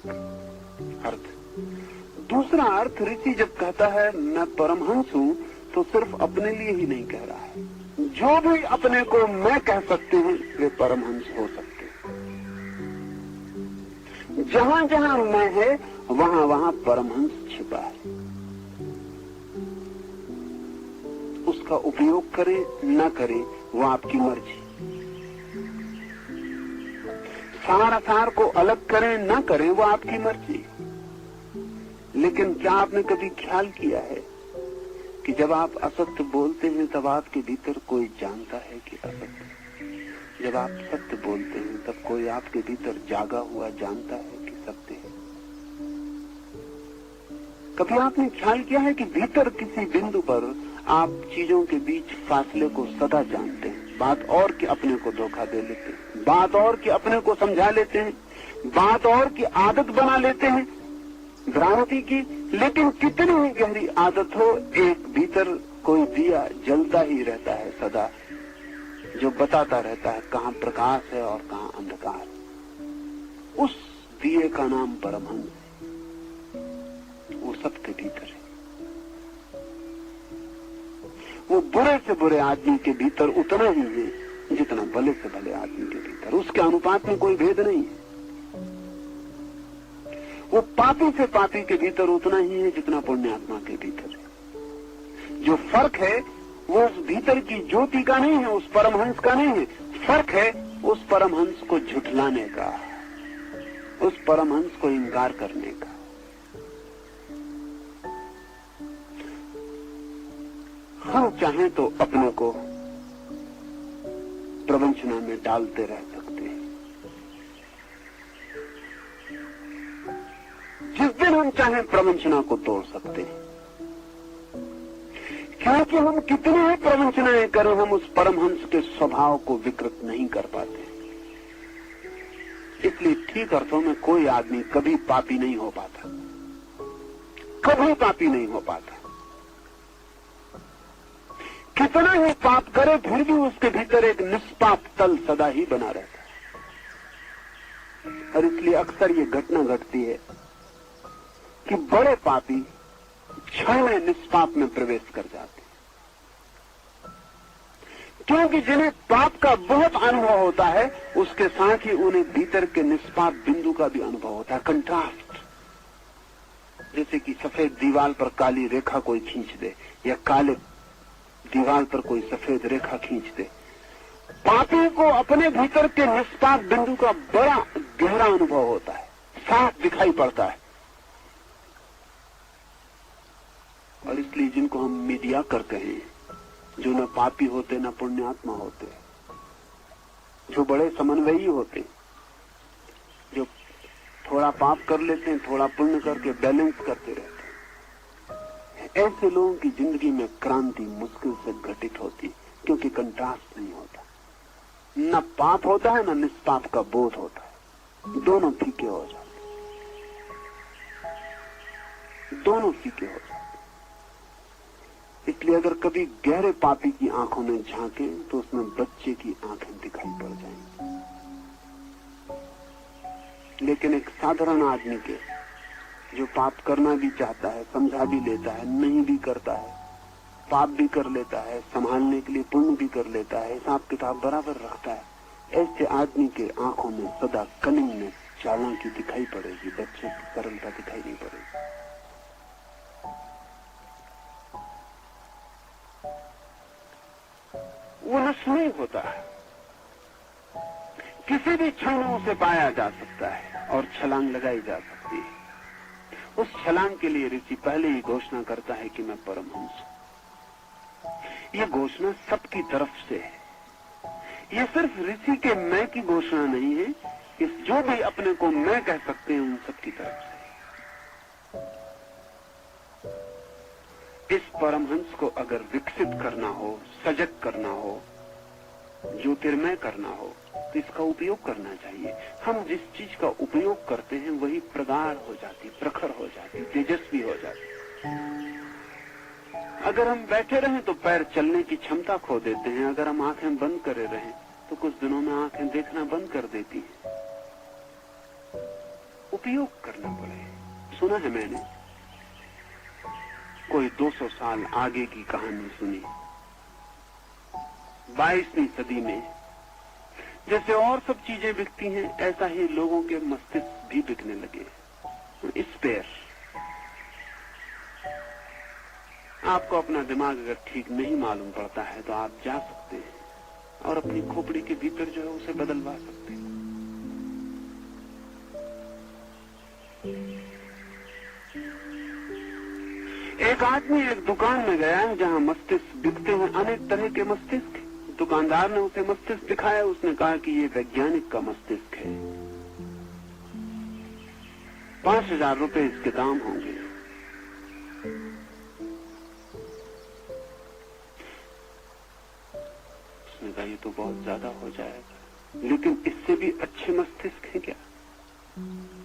अर्थ। दूसरा अर्थ, ऋषि जब कहता है मैं परमहंस हूं तो सिर्फ अपने लिए ही नहीं कह रहा है। जो भी अपने को मैं कह सकते हैं वे परमहंस हो सकते हैं। जहां जहां मैं है वहां वहां परमहंस छिपा है। उसका उपयोग करें न करें वो आपकी मर्जी। सार असार को अलग करें न करें वो आपकी मर्जी। लेकिन क्या आपने कभी ख्याल किया है कि जब आप असत्य बोलते हैं तब आपके भीतर कोई जानता है कि असत्य। जब आप सत्य बोलते हैं तब कोई आपके भीतर जागा हुआ जानता है कि सत्य है। कभी आपने ख्याल किया है कि भीतर किसी बिंदु पर आप चीजों के बीच फासले को सदा जानते हैं, बात और कि अपने को धोखा दे लेते हैं, बात और कि अपने को समझा लेते हैं, बात और की आदत बना लेते हैं भ्रांति की। लेकिन कितनी ही गहरी आदत हो, एक भीतर कोई दिया जलता ही रहता है सदा, जो बताता रहता है कहां प्रकाश है और कहां अंधकार। उस दिए का नाम परमहंस है। वो सबके भीतर है। वो बुरे से बुरे आदमी के भीतर उतना ही है जितना भले से भले आदमी के भीतर। उसके अनुपात में कोई भेद नहीं है। वो पापी से पापी के भीतर उतना ही है जितना पुण्यात्मा के भीतर है। जो फर्क है वो उस भीतर की ज्योति का नहीं है, उस परमहंस का नहीं है। फर्क है उस परमहंस को झुठलाने का, उस परमहंस को इनकार करने का। हम चाहें तो अपने को प्रवंचना में डालते रह सकते हैं। जिस दिन हम चाहें प्रवंचना को तोड़ सकते हैं, क्योंकि हम कितनी ही प्रवंचनाएं करें, हम उस परमहंस के स्वभाव को विकृत नहीं कर पाते। इसलिए ठीक अर्थों में कोई आदमी कभी पापी नहीं हो पाता, कभी पापी नहीं हो पाता। कितना ही पाप करे फिर भी उसके भीतर एक निष्पाप तल सदा ही बना रहता है। और इसलिए अक्सर ये घटना घटती है कि बड़े पापी क्षण में निष्पाप में प्रवेश कर जाते हैं, क्योंकि जिन्हें पाप का बहुत अनुभव होता है उसके साथ ही उन्हें भीतर के निष्पाप बिंदु का भी अनुभव होता है। कंट्रास्ट, जैसे कि सफेद दीवार पर काली रेखा कोई खींच दे या काले दीवार पर कोई सफेद रेखा खींच दे। पापी को अपने भीतर के निष्पाप बिंदु का बड़ा गहरा अनुभव होता है, साफ दिखाई पड़ता है। और इसलिए जिनको हम मीडिया करते हैं, जो न पापी होते न पुण्यात्मा होते, जो बड़े समन्वयी होते, जो थोड़ा पाप कर लेते हैं, थोड़ा पुण्य करके बैलेंस करते रहते हैं, ऐसे लोगों की जिंदगी में क्रांति मुश्किल से घटित होती, क्योंकि कंट्रास्ट नहीं होता। न पाप होता है न निष्पाप का बोध होता है, दोनों फीके हो जाते, दोनों फीके हो जाते। इसलिए अगर कभी गहरे पापी की आंखों में झांकें तो उसमें बच्चे की आंखें दिखाई पड़ जाएंगी। लेकिन एक साधारण आदमी के, जो पाप करना भी चाहता है, समझा भी लेता है, नहीं भी करता है, पाप भी कर लेता है, संभालने के लिए पुण्य भी कर लेता है, हिसाब किताब बराबर रखता है, ऐसे आदमी के आंखों में सदा कनिंगनेस, चालाकी दिखाई पड़ेगी, बच्चे की सरलता दिखाई नहीं पड़ेगी। वो नष्ट नहीं होता है, किसी भी क्षण में उसे पाया जा सकता है और छलांग लगाई जा सकती है। उस छलांग के लिए ऋषि पहले ही घोषणा करता है कि मैं परमहंस हूं। यह घोषणा सबकी तरफ से है, यह सिर्फ ऋषि के मैं की घोषणा नहीं है, इस जो भी अपने को मैं कह सकते हैं उन सबकी तरफ से। इस परमहंस को अगर विकसित करना हो, सजग करना हो, ज्योतिर्मय करना हो, तो इसका उपयोग करना चाहिए। हम जिस चीज का उपयोग करते हैं वही प्रगाढ़ हो जाती, प्रखर हो जाती, तेजस्वी हो जाती। अगर हम बैठे रहें तो पैर चलने की क्षमता खो देते हैं, अगर हम आंखें बंद करे रहें तो कुछ दिनों में आंखें देखना बंद कर देती हैं। उपयोग करना पड़े। सुना है मैंने, कोई 200 साल आगे की कहानी सुनी, 22वीं सदी में जैसे और सब चीजें बिकती हैं, ऐसा ही लोगों के मस्तिष्क भी बिकने लगे। स्पेयर, आपको अपना दिमाग अगर ठीक नहीं मालूम पड़ता है तो आप जा सकते हैं और अपनी खोपड़ी के भीतर जो है उसे बदलवा सकते हैं। एक आदमी एक दुकान में गया है जहां मस्तिष्क बिकते हैं, अनेक तरह के मस्तिष्क। दुकानदार ने उसे मस्तिष्क दिखाया, उसने कहा कि ये वैज्ञानिक का मस्तिष्क है, 5000 रुपए इसके दाम होंगे। उसने कहा ये तो बहुत ज्यादा हो जाएगा, लेकिन इससे भी अच्छे मस्तिष्क है क्या?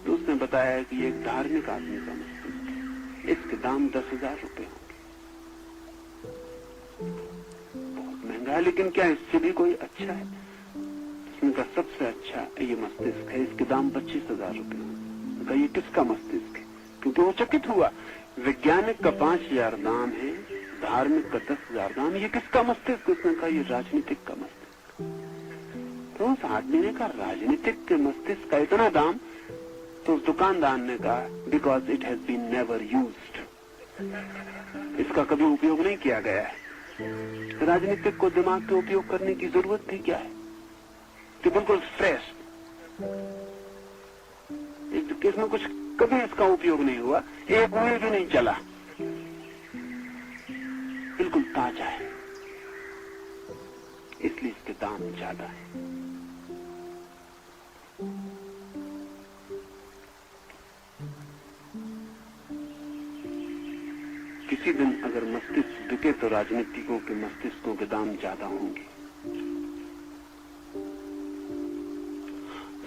तो उसने बताया कि ये एक धार्मिक आदमी का मस्तिष्क है, इसके दाम 10,000 रुपए होंगे। बहुत महंगा है, लेकिन क्या इससे भी कोई अच्छा है? उसने कहा सबसे अच्छा ये मस्तिष्क है, इसके दाम 25,000 रुपए होंगे। कहा ये किसका मस्तिष्क है? क्योंकि वो चकित हुआ, वैज्ञानिक का 5,000 दाम है, धार्मिक का 10,000 दाम, ये किसका मस्तिष्क? उसने कहा ये राजनीतिक का मस्तिष्क। तो उस आदमी ने कहा राजनीतिक के मस्तिष्क का इतना दाम, तो उस दुकानदार ने कहा, because it has been never used, इसका कभी उपयोग नहीं किया गया है। राजनीतिक को दिमाग के उपयोग करने की जरूरत भी क्या है कि बिल्कुल फ्रेश, इसमें कुछ कभी इसका उपयोग नहीं हुआ, एक मील भी नहीं चला, बिल्कुल ताजा है, इसलिए इसके दाम ज्यादा है। किसी दिन अगर मस्तिष्क बिके तो राजनीतिकों के मस्तिष्कों के दाम ज्यादा होंगे।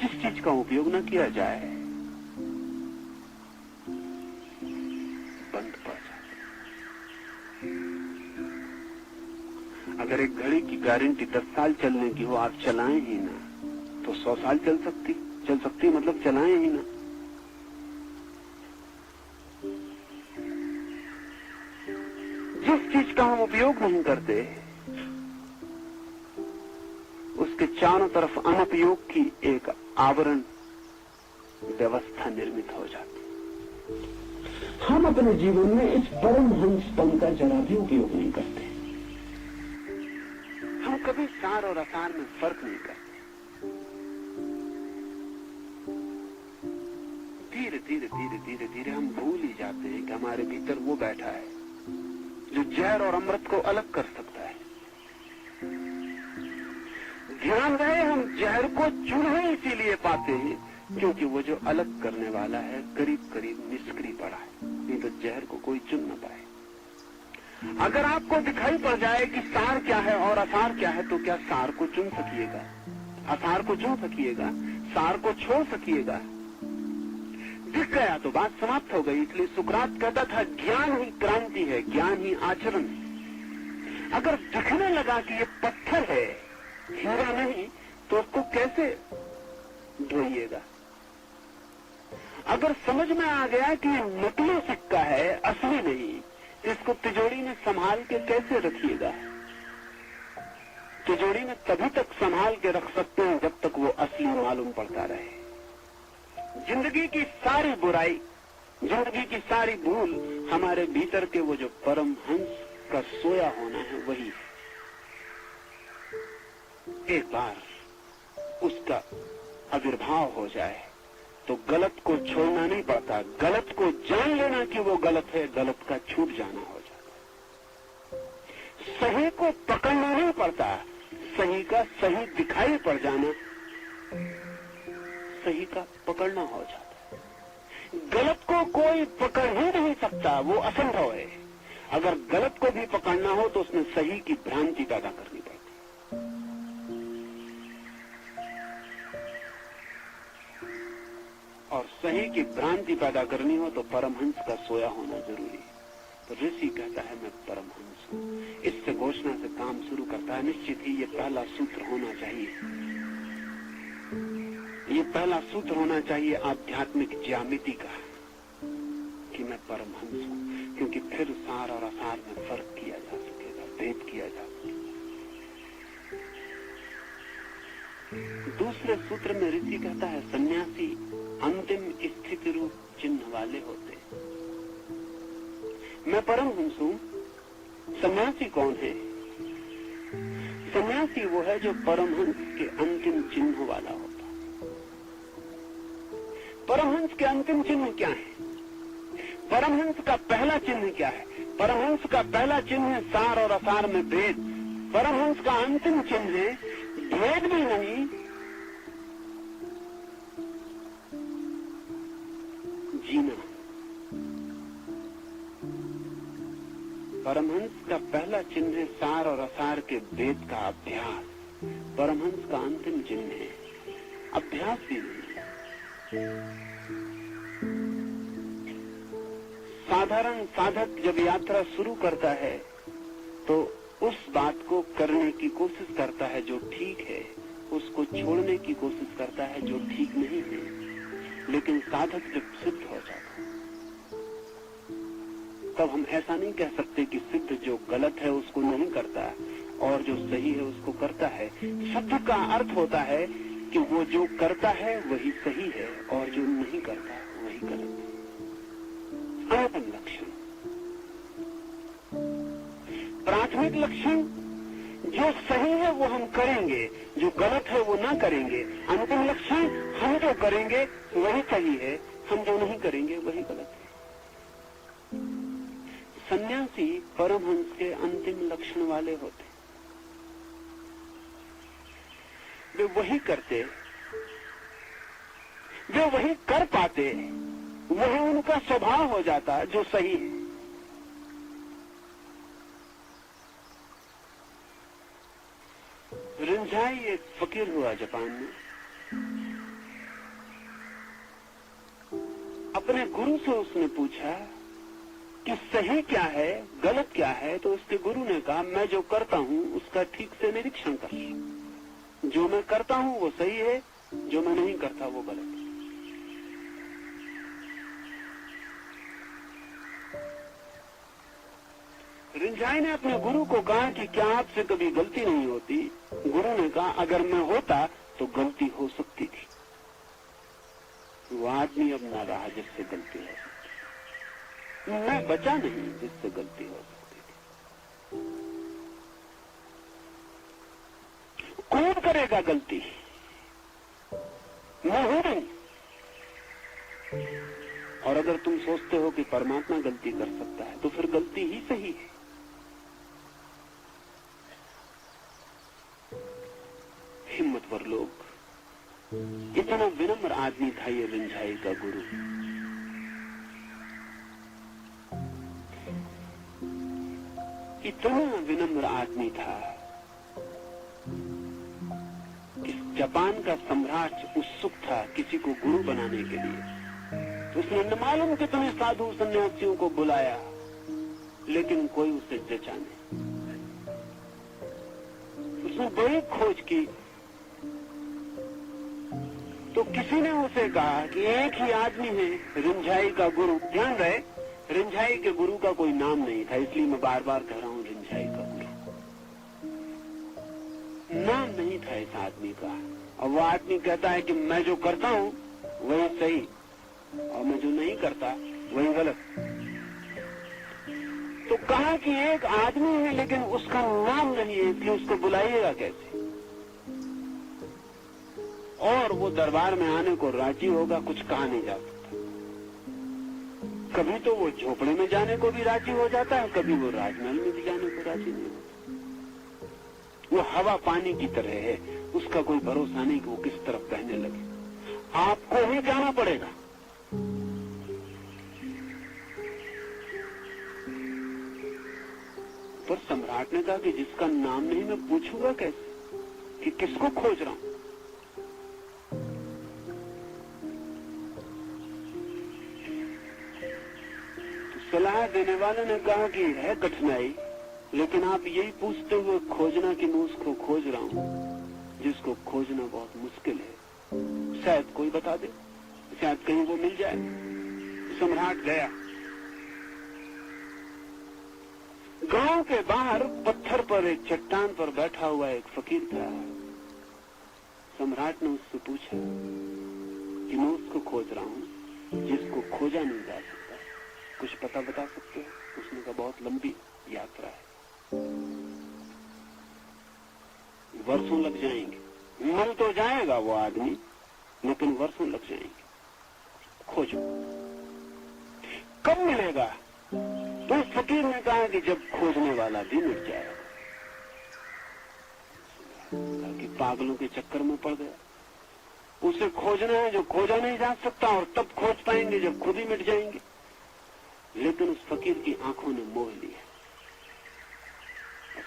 जिस चीज का उपयोग न किया जाए बंद पड़ जाए। अगर एक घड़ी की गारंटी 10 साल चलने की हो, आप चलाएं ही ना तो 100 साल चल सकती मतलब चलाएं ही ना। जिस चीज का हम उपयोग नहीं करते उसके चारों तरफ अनुपयोग की एक आवरण व्यवस्था निर्मित हो जाती। हम अपने जीवन में इस परमहंसपन का जरा भी उपयोग नहीं करते। हम कभी सार और असार में फर्क नहीं करते। धीरे धीरे धीरे धीरे धीरे हम भूल ही जाते हैं कि हमारे भीतर वो बैठा है जो जहर और अमृत को अलग कर सकता है। ध्यान रहे, हम जहर को चुन ही इसीलिए पाते हैं क्योंकि वो जो अलग करने वाला है करीब करीब निष्क्रिय पड़ा है, नहीं तो जहर को कोई चुन न पाए। अगर आपको दिखाई पड़ जाए कि सार क्या है और असार क्या है तो क्या सार को चुन सकिएगा? असार को चुन सकिएगा? सार को छोड़ सकिएगा? दिख गया तो बात समाप्त हो गई। इसलिए सुकरात कहता था ज्ञान ही क्रांति है, ज्ञान ही आचरण। अगर दिखने लगा कि ये पत्थर है हीरा नहीं तो उसको कैसे ढोइएगा? अगर समझ में आ गया कि ये नकली सिक्का है असली नहीं, इसको तिजोरी में संभाल के कैसे रखिएगा? तिजोरी में तभी तक संभाल के रख सकते हैं जब तक वो असली मालूम पड़ता रहे। जिंदगी की सारी बुराई, जिंदगी की सारी भूल हमारे भीतर के वो जो परमहंस का सोया होना है वही है। एक बार उसका आविर्भाव हो जाए तो गलत को छोड़ना नहीं पड़ता, गलत को जान लेना कि वो गलत है, गलत का छूट जाना हो जाता। सही को पकड़ना नहीं पड़ता, सही का सही दिखाई पड़ जाना सही का पकड़ना हो जाता। गलत को कोई पकड़ ही नहीं सकता, वो असंभव है। अगर गलत को भी पकड़ना हो तो उसमें सही की भ्रांति पैदा करनी पड़ती। और सही की भ्रांति पैदा करनी हो तो परमहंस का सोया होना जरूरी है। तो ऋषि कहता है मैं परमहंस हूं। इससे घोषणा से काम शुरू करता है। निश्चित ही ये पहला सूत्र होना चाहिए, ये पहला सूत्र होना चाहिए आध्यात्मिक ज्यामिति का कि मैं परमहंस हूं, क्योंकि फिर सार और असार में फर्क किया जा सकेगा, भेद किया जा सकेगा। दूसरे सूत्र में ऋषि कहता है सन्यासी अंतिम स्थिति रूप चिन्ह वाले होते। मैं परमहंस हूं। सन्यासी कौन है? सन्यासी वो है जो परमहंस के अंतिम चिन्ह वाला होता। परमहंस के अंतिम चिन्ह क्या है? परमहंस का पहला चिन्ह क्या है? परमहंस का पहला चिन्ह है सार और असार में भेद। परमहंस का अंतिम चिन्ह है भेद भी नहीं, जीना। परमहंस का पहला चिन्ह है सार और असार के भेद का अभ्यास। परमहंस का अंतिम चिन्ह है अभ्यास भी नहीं। साधारण साधक जब यात्रा शुरू करता है तो उस बात को करने की कोशिश करता है जो ठीक है, उसको छोड़ने की कोशिश करता है जो ठीक नहीं है। लेकिन साधक जब सिद्ध हो जाता है तब हम ऐसा नहीं कह सकते कि सिद्ध जो गलत है उसको नहीं करता और जो सही है उसको करता है। सिद्ध का अर्थ होता है कि वो जो करता है वही सही है और जो नहीं करता वही गलत है। अंतिम लक्षण। प्राथमिक लक्षण, जो सही है वो हम करेंगे, जो गलत है वो ना करेंगे। अंतिम लक्षण, हम जो करेंगे वही सही है, हम जो नहीं करेंगे वही गलत है। सन्यासी परमहंस के अंतिम लक्षण वाले होते। वे वही करते, वे वही कर पाते, वही उनका स्वभाव हो जाता जो सही है। रिंझाई एक फकीर हुआ जापान में। अपने गुरु से उसने पूछा कि सही क्या है, गलत क्या है, तो उसके गुरु ने कहा, मैं जो करता हूं उसका ठीक से निरीक्षण कर। जो मैं करता हूं वो सही है, जो मैं नहीं करता वो गलत है। रिंझाई ने अपने गुरु को कहा कि क्या आपसे कभी गलती नहीं होती? गुरु ने कहा, अगर मैं होता तो गलती हो सकती थी। वो आदमी अब ना रहा जिससे गलती हो सकती। मैं बचा नहीं जिससे गलती हो सकती थी। कौन करेगा गलती? मैं हूं नहीं। और अगर तुम सोचते हो कि परमात्मा गलती कर सकता है तो फिर गलती ही सही है। हिम्मतवर लोग। इतना विनम्र आदमी था ये रिंझाई का गुरु। इतना विनम्र आदमी था कि जापान का सम्राट उत्सुक था किसी को गुरु बनाने के लिए। तो उसने न मालूम कितने साधु सन्यासियों को बुलाया, लेकिन कोई उसे जचा नहीं। उसने बड़ी खोज की तो किसी ने उसे कहा कि एक ही आदमी है रिंझाई का गुरु। ध्यान रहे, रिंझाई के गुरु का कोई नाम नहीं था, इसलिए मैं बार बार कह रहा हूं रिंझाई का गुरु। नाम नहीं था इस आदमी का। और वो आदमी कहता है कि मैं जो करता हूं वही सही और मैं जो नहीं करता वही गलत। तो कहा कि एक आदमी है लेकिन उसका नाम नहीं है, इसलिए उसको बुलाइएगा कैसे? और वो दरबार में आने को राजी होगा, कुछ कहा नहीं जा सकता। कभी तो वो झोपड़े में जाने को भी राजी हो जाता है, कभी वो राजमहल में भी जाने को राजी नहीं होता। वो हवा पानी की तरह है, उसका कोई भरोसा नहीं कि वो किस तरफ बहने लगे। आपको ही जाना पड़ेगा। पर सम्राट ने कहा कि जिसका नाम नहीं मैं पूछूंगा कैसे कि किसको खोज रहा हूं? सलाह देने वाले ने कहा कि है कठिनाई, लेकिन आप यही पूछते हुए खोजना कि मैं उसको खोज रहा हूं जिसको खोजना बहुत मुश्किल है। शायद कोई बता दे, शायद कहीं वो मिल जाए। सम्राट गया। गांव के बाहर पत्थर पर एक चट्टान पर बैठा हुआ एक फकीर था। सम्राट ने उससे पूछा कि मैं उसको खोज रहा हूं जिसको खोजा नहीं जा सकता, कुछ पता बता सकते हो? उसने कहा, बहुत लंबी यात्रा है, वर्षों लग जाएंगे। मिल तो जाएगा वो आदमी, लेकिन वर्षों लग जाएंगे। खोजो। कब मिलेगा? तो उस फकीर ने कहा कि जब खोजने वाला भी मिट जाएगा। कि पागलों के चक्कर में पड़ गया। उसे खोजना है जो खोजा नहीं जा सकता, और तब खोज पाएंगे जब खुद ही मिट जाएंगे। लेकिन उस फकीर की आंखों ने मोह लिया।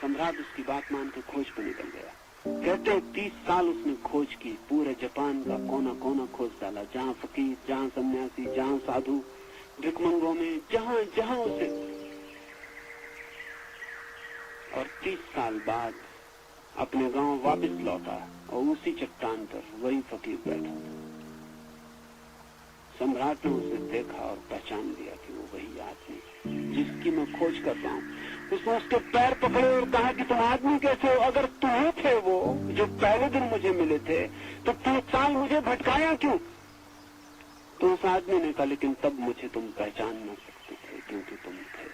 सम्राट उसकी बात मान के खोज पर निकल गया। कहते 30 साल उसने खोज की, पूरे जापान का कोना कोना खोज डाला, जहां फकीर, जहां सन्यासी, जहां साधु, भिखमंगों में, जहां जहां उसे। और 30 साल बाद अपने गांव वापस लौटा और उसी चट्टान पर वही फकीर बैठा। सम्राट ने उसे देखा और पहचान लिया कि वो वही आदमी जिसकी मैं खोज कर रहा हूँ। उसने उसके पैर पकड़े और कहा कि तुम आदमी कैसे हो? अगर तुम थे वो जो पहले दिन मुझे मिले थे तो 3 साल मुझे भटकाया क्यों? तो उस आदमी ने कहा, लेकिन तब मुझे तुम पहचान न सकते थे क्योंकि तुम थे।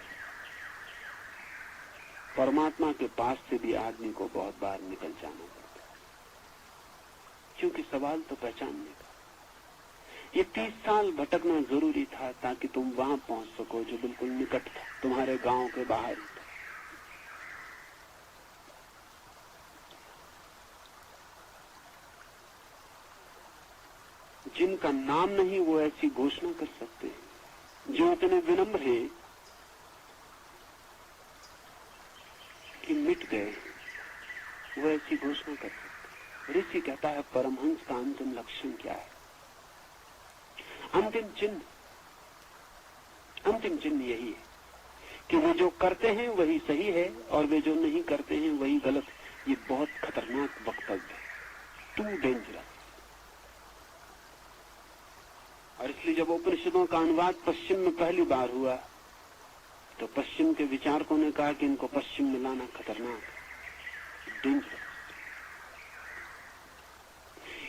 परमात्मा के पास से भी आदमी को बहुत बार निकल जाना पड़ता है, क्योंकि सवाल तो पहचानने का। ये 30 साल भटकना जरूरी था ताकि तुम वहां पहुंच सको जो बिल्कुल निकट था, तुम्हारे गांव के बाहर ही था। जिनका नाम नहीं वो ऐसी घोषणा कर सकते हैं, जो इतने विनम्र हैं कि मिट गए, वो ऐसी घोषणा कर सकते। ऋषि कहता है परमहंस का अंतिम लक्षण क्या है? अंतिम चिन्ह यही है कि वे जो करते हैं वही सही है और वे जो नहीं करते हैं वही गलत है। ये बहुत खतरनाक वक्तव्य है, टू डेंजरस। और इसलिए जब उपनिषदों का अनुवाद पश्चिम में पहली बार हुआ तो पश्चिम के विचारकों ने कहा कि इनको पश्चिम में लाना खतरनाक है, डेंजरस।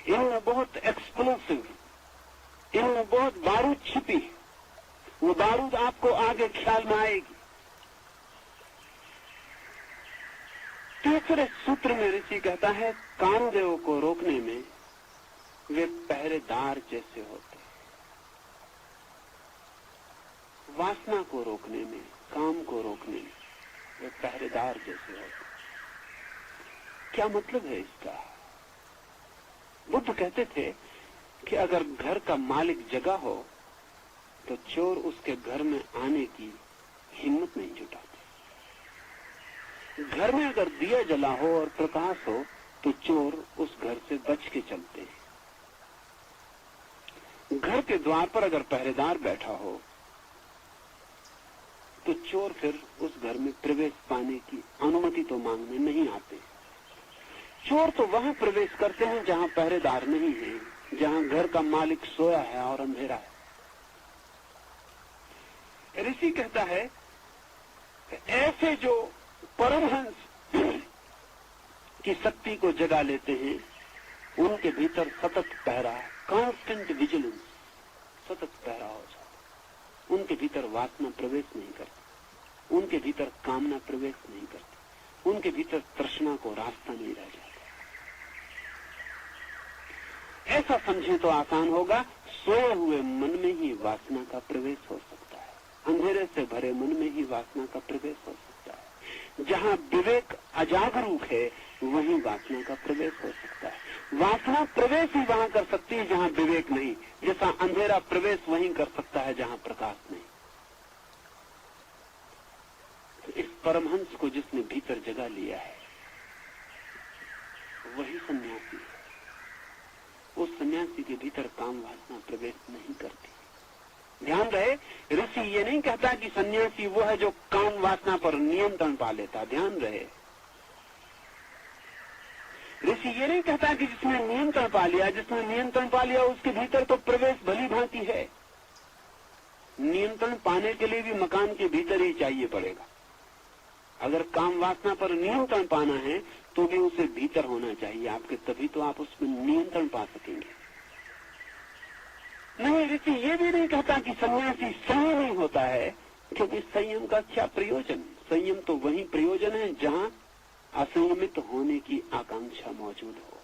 इनमें बहुत एक्सप्लोसिव, इनमें बहुत बारूद छिपी, वो बारूद आपको आगे ख्याल में आएगी। तीसरे सूत्र में ऋषि कहता है कामदेव को रोकने में वे पहरेदार जैसे होते, वासना को रोकने में, काम को रोकने में वे पहरेदार जैसे होते। क्या मतलब है इसका? बुद्ध कहते थे कि अगर घर का मालिक जगा हो तो चोर उसके घर में आने की हिम्मत नहीं जुटाते। घर में अगर दिया जला हो और प्रकाश हो तो चोर उस घर से बच के चलते हैं। घर के द्वार पर अगर पहरेदार बैठा हो तो चोर फिर उस घर में प्रवेश पाने की अनुमति तो मांगने नहीं आते। चोर तो वहां प्रवेश करते हैं जहां पहरेदार नहीं है, जहां घर का मालिक सोया है और अंधेरा है। ऋषि कहता है ऐसे जो परमहंस की शक्ति को जगा लेते हैं उनके भीतर सतत पहरा, कांस्टेंट विजिलेंस, सतत पहरा हो जाता। उनके भीतर वासना प्रवेश नहीं करती, उनके भीतर कामना प्रवेश नहीं करती, उनके भीतर तृष्णा को रास्ता नहीं रह जाता। ऐसा समझे तो आसान होगा, सोए हुए मन में ही वासना का प्रवेश हो सकता है, अंधेरे से भरे मन में ही वासना का प्रवेश हो सकता है। जहां विवेक अजागरूक है वहीं वासना का प्रवेश हो सकता है। वासना प्रवेश ही वहां कर सकती है जहां विवेक नहीं, जैसा अंधेरा प्रवेश वहीं कर सकता है जहां प्रकाश नहीं। तो इस परमहंस को जिसने भीतर जगा लिया है वही सन्यासी है। उस सन्यासी के भीतर काम वासना प्रवेश नहीं करती। ध्यान रहे, ऋषि ये नहीं कहता कि सन्यासी वो है जो काम वासना पर नियंत्रण पा लेता। ध्यान रहे, ऋषि ये नहीं कहता कि जिसने नियंत्रण पा लिया, जिसने नियंत्रण पा लिया उसके भीतर तो प्रवेश भली भांति है। नियंत्रण पाने के लिए भी मकान के भीतर ही चाहिए पड़ेगा। अगर काम वासना पर नियंत्रण पाना है तो भी उसे भीतर होना चाहिए आपके, तभी तो आप उसमें नियंत्रण पा सकेंगे। नहीं, ऋषि ये भी नहीं कहता कि सन्यासी संयम नहीं होता है, क्योंकि संयम का क्या प्रयोजन? संयम तो वही प्रयोजन है जहां असंयमित होने की आकांक्षा मौजूद हो।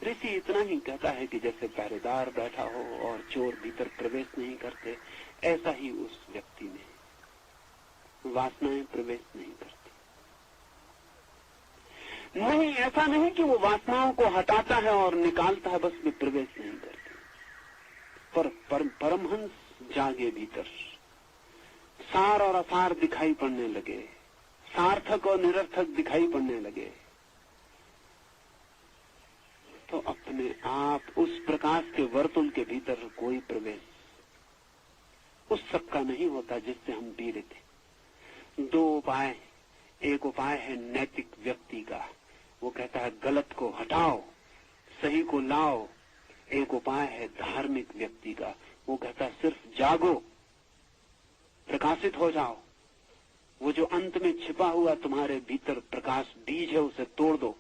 ऋषि इतना ही कहता है कि जैसे पहरेदार बैठा हो और चोर भीतर प्रवेश नहीं करते, ऐसा ही उस व्यक्ति में वासनाएं प्रवेश नहीं करती। नहीं, ऐसा नहीं कि वो वासनाओं को हटाता है और निकालता है, बस वे प्रवेश नहीं करती। पर परमहंस जागे भीतर, सार और असार दिखाई पड़ने लगे, सार्थक और निरर्थक दिखाई पड़ने लगे, तो अपने आप उस प्रकाश के वर्तुल के भीतर कोई प्रवेश उस सबका नहीं होता जिससे हम पीड़ित थे। 2 उपाय, एक उपाय है नैतिक व्यक्ति का, वो कहता है गलत को हटाओ, सही को लाओ, एक उपाय है धार्मिक व्यक्ति का। वो कहता है सिर्फ जागो, प्रकाशित हो जाओ। वो जो अंत में छिपा हुआ तुम्हारे भीतर प्रकाश बीज है उसे तोड़ दो।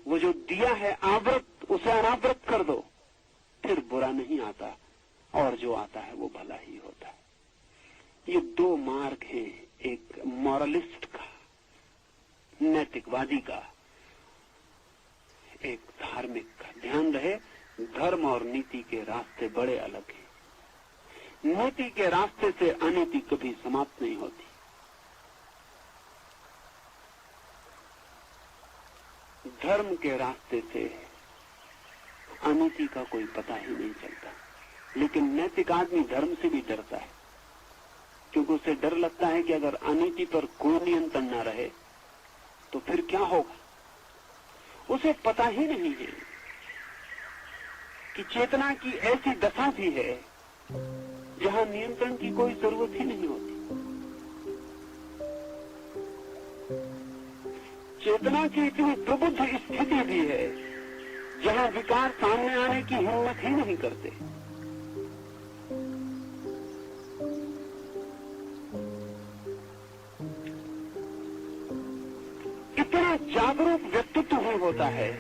वो जो दिया है आवृत उसे अनावृत कर दो, फिर बुरा नहीं आता और जो आता है वो भला ही होता है। ये दो मार्ग हैं, एक मॉरलिस्ट का, नैतिकवादी का, एक धार्मिक का। ध्यान रहे, धर्म और नीति के रास्ते बड़े अलग हैं। नीति के रास्ते से अनीति कभी समाप्त नहीं होती। धर्म के रास्ते से अनीति का कोई पता ही नहीं चलता। लेकिन नैतिक आदमी धर्म से भी डरता है, क्योंकि उसे डर लगता है कि अगर अनीति पर कोई नियंत्रण न रहे तो फिर क्या होगा। उसे पता ही नहीं है कि चेतना की ऐसी दशा भी है जहां नियंत्रण की कोई जरूरत ही नहीं होती। चेतना की इतनी प्रबुद्ध स्थिति भी है जहां विकार सामने आने की हिम्मत ही नहीं करते। इतना जागरूक व्यक्तित्व ही होता है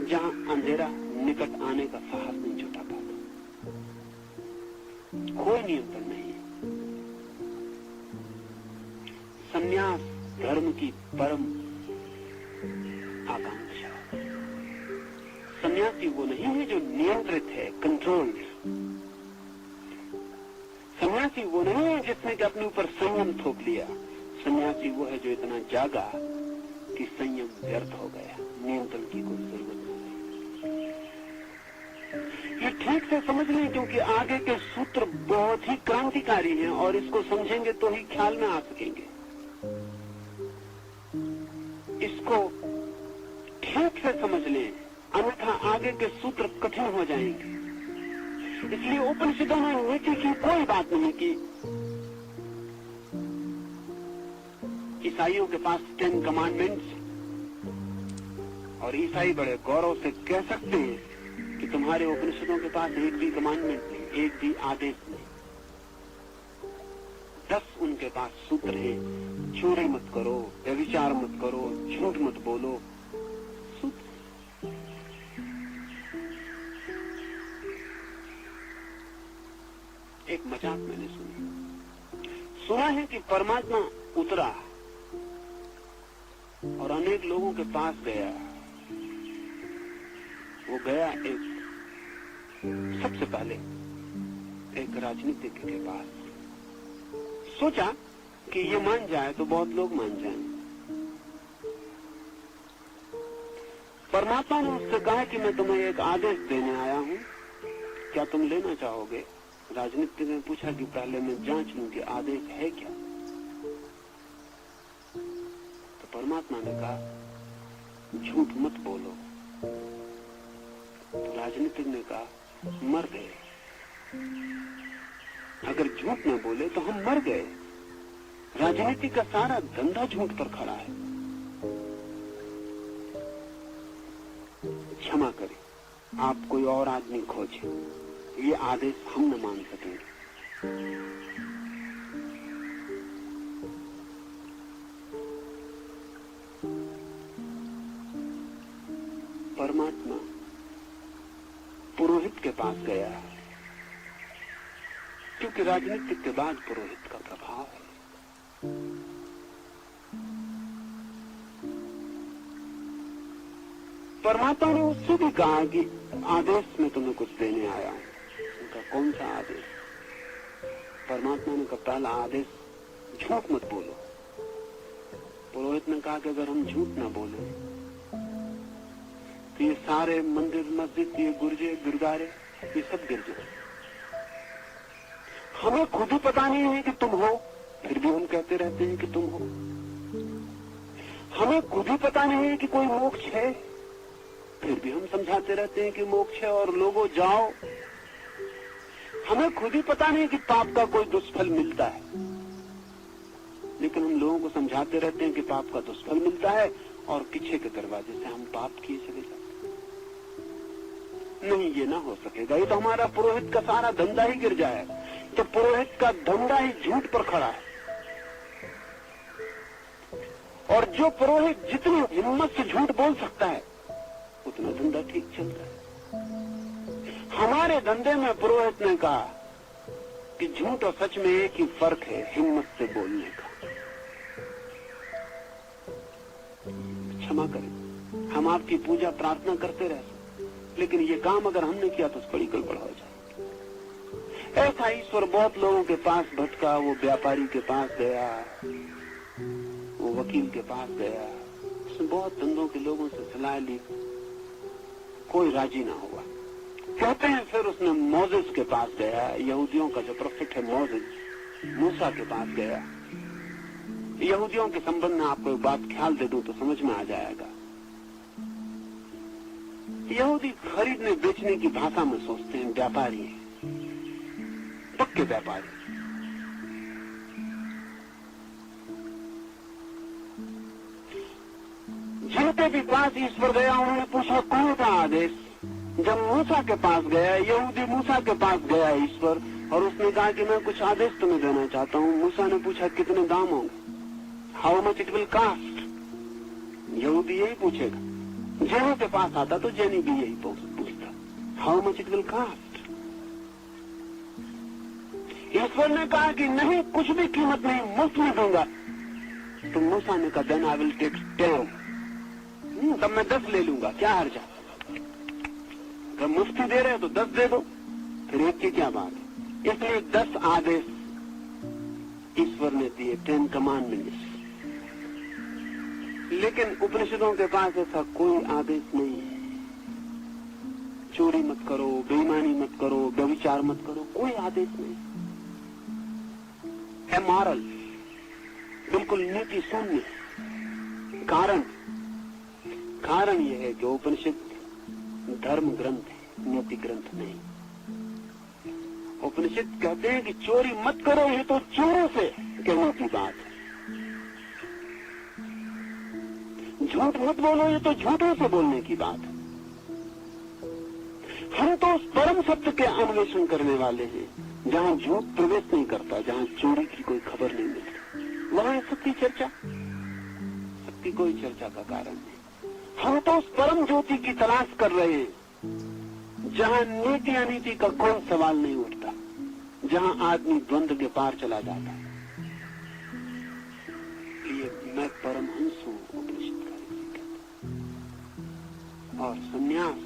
जहां अंधेरा निकट आने का साहस नहीं जुटा पाता। कोई नियंत्रण नहीं है। संन्यास धर्म की परम आकांक्षा। सन्यासी वो नहीं है जो नियंत्रित है, कंट्रोल्ड। सन्यासी वो नहीं है जिसने कि अपने ऊपर संयम थोप लिया। सन्यासी वो है जो इतना जागा कि संयम व्यर्थ हो गया, नियंत्रण की कोई जरूरत नहीं। ये ठीक से समझ लें, क्योंकि आगे के सूत्र बहुत ही क्रांतिकारी हैं और इसको समझेंगे तो ही ख्याल में आ सकेंगे। इसको ठीक से समझ लें, अन्यथा आगे के सूत्र कठिन हो जाएंगे। इसलिए उपनिषदों में नीति की कोई बात नहीं की। ईसाइयों के पास 10 कमांडमेंट्स, और ईसाई बड़े गौरव से कह सकते हैं कि तुम्हारे उपनिषदों के पास एक भी कमांडमेंट नहीं, एक भी आदेश नहीं। 10 उनके पास सूत्र हैं। चोरी मत करो, व्यभिचार मत करो, झूठ मत बोलो, सूत्र। एक मजाक मैंने सुना है कि परमात्मा उतरा और अनेक लोगों के पास गया। वो गया सबसे पहले एक राजनीतिज्ञ के पास। सोचा कि ये मान जाए तो बहुत लोग मान जाएं। परमात्मा ने उससे कहा कि मैं तुम्हें एक आदेश देने आया हूं, क्या तुम लेना चाहोगे? राजनीतिज्ञ ने पूछा कि पहले मैं जांच लूं कि आदेश है क्या। तो परमात्मा ने कहा झूठ मत बोलो। तो राजनीतिज्ञ ने कहा मर गए। अगर झूठ न बोले तो हम मर गए। राजनीति का सारा धंधा झूठ पर खड़ा है। क्षमा करें, आप कोई और आदमी खोजें, ये आदेश हम न मान सकेंगे। परमात्मा पुरोहित के पास गया, क्योंकि राजनीति के बाद पुरोहित का प्रभाव है। परमात्मा ने उससे भी कहा कि आदेश में तुम्हें कुछ देने आया हूं। उनका कौन सा आदेश? परमात्मा ने कहा पहला आदेश झूठ मत बोलो। पुरोहित ने कहा कि अगर हम झूठ ना बोले तो ये सारे मंदिर, मस्जिद, ये गुर्जे, गुरुद्वारे, ये सब गिर जाए। हमें खुद ही पता नहीं है कि तुम हो, फिर भी हम कहते रहते हैं कि तुम हो। हमें खुद ही पता नहीं है कि कोई मोक्ष है, फिर भी हम समझाते रहते हैं कि मोक्ष है और लोगों जाओ। हमें खुद ही पता नहीं कि पाप का कोई दुष्फल मिलता है, लेकिन हम लोगों को समझाते रहते हैं कि पाप का दुष्फल मिलता है और पीछे के दरवाजे से हम पाप किए चले जाते हैं। नहीं, ये ना हो सकेगा, ये तो हमारा पुरोहित का सारा धंधा ही गिर जाए। तो पुरोहित का धंधा ही झूठ पर खड़ा है, और जो पुरोहित जितनी हिम्मत से झूठ बोल सकता है उतना धंधा ठीक चलता है। हमारे धंधे में पुरोहित ने कहा कि झूठ और सच में एक ही फर्क है, हिम्मत से बोलने का। क्षमा करें, हम आपकी पूजा प्रार्थना करते रहते, लेकिन ये काम अगर हमने किया तो बड़ी गड़बड़ हो जाए। ऐसा ईश्वर बहुत लोगों के पास भटका, वो व्यापारी के पास गया, वो वकील के पास गया, उसने बहुत धंधों के लोगों से सलाह ली, कोई राजी ना हुआ। कहते हैं फिर उसने मोसेस के पास गया, यहूदियों का जो प्रोफेट है मोसेस, मूसा के पास गया। यहूदियों के संबंध में आपको एक बात ख्याल दे दूं तो समझ में आ जाएगा। यहूदी खरीदने बेचने की भाषा में सोचते हैं, व्यापारी हैं, पक्के व्यापारी। जिनके भी पास ईश्वर गया उन्होंने पूछा कौन सा आदेश। जब मूसा के पास गया, यहूदी मूसा के पास गया ईश्वर, और उसने कहा कि मैं कुछ आदेश तुम्हें देना चाहता हूँ। मूसा ने पूछा कितने दाम होंगे, how much it will cost. यहूदी यही पूछेगा, जैनों के पास आता तो जैनी भी यही पूछता, how much it will cost. Ishwar ने कहा कि नहीं, कुछ भी कीमत नहीं, मुफ्त में दूंगा। तो मूसा ने कहा देन आई विल टेक 10, तब मैं 10 ले लूंगा, क्या हर्जा। अगर मुफ्ती दे रहे हो तो 10 दे दो, फिर एक की क्या बात है। इसलिए 10 आदेश ईश्वर ने दिए, 10 कमांडमेंट्स। लेकिन उपनिषदों के पास ऐसा कोई आदेश नहीं है। चोरी मत करो, बेईमानी मत करो, व्यभिचार मत करो, कोई आदेश नहीं। एमोरल, बिल्कुल नीति शून्य। कारण यह है कि उपनिषद धर्म ग्रंथ है, नीति ग्रंथ नहीं। उपनिषद कहते हैं कि चोरी मत करो, ये तो चोरों से कहने की बात है। झूठ मत बोलो, ये तो झूठों से बोलने की बात है। हम तो उस परम सत्य के अन्वेषण करने वाले हैं जहां झूठ प्रवेश नहीं करता, जहां चोरी की कोई खबर नहीं मिलती, वहां सत्य चर्चा, सत्य कोई चर्चा का कारण नहीं। हम तो उस परम ज्योति की तलाश कर रहे हैं जहां नीति अनीति का कोई सवाल नहीं उठता, जहां आदमी द्वंद्व के पार चला जाता है। ये मैं परमहंस हूं, उपनिषद का और संन्यास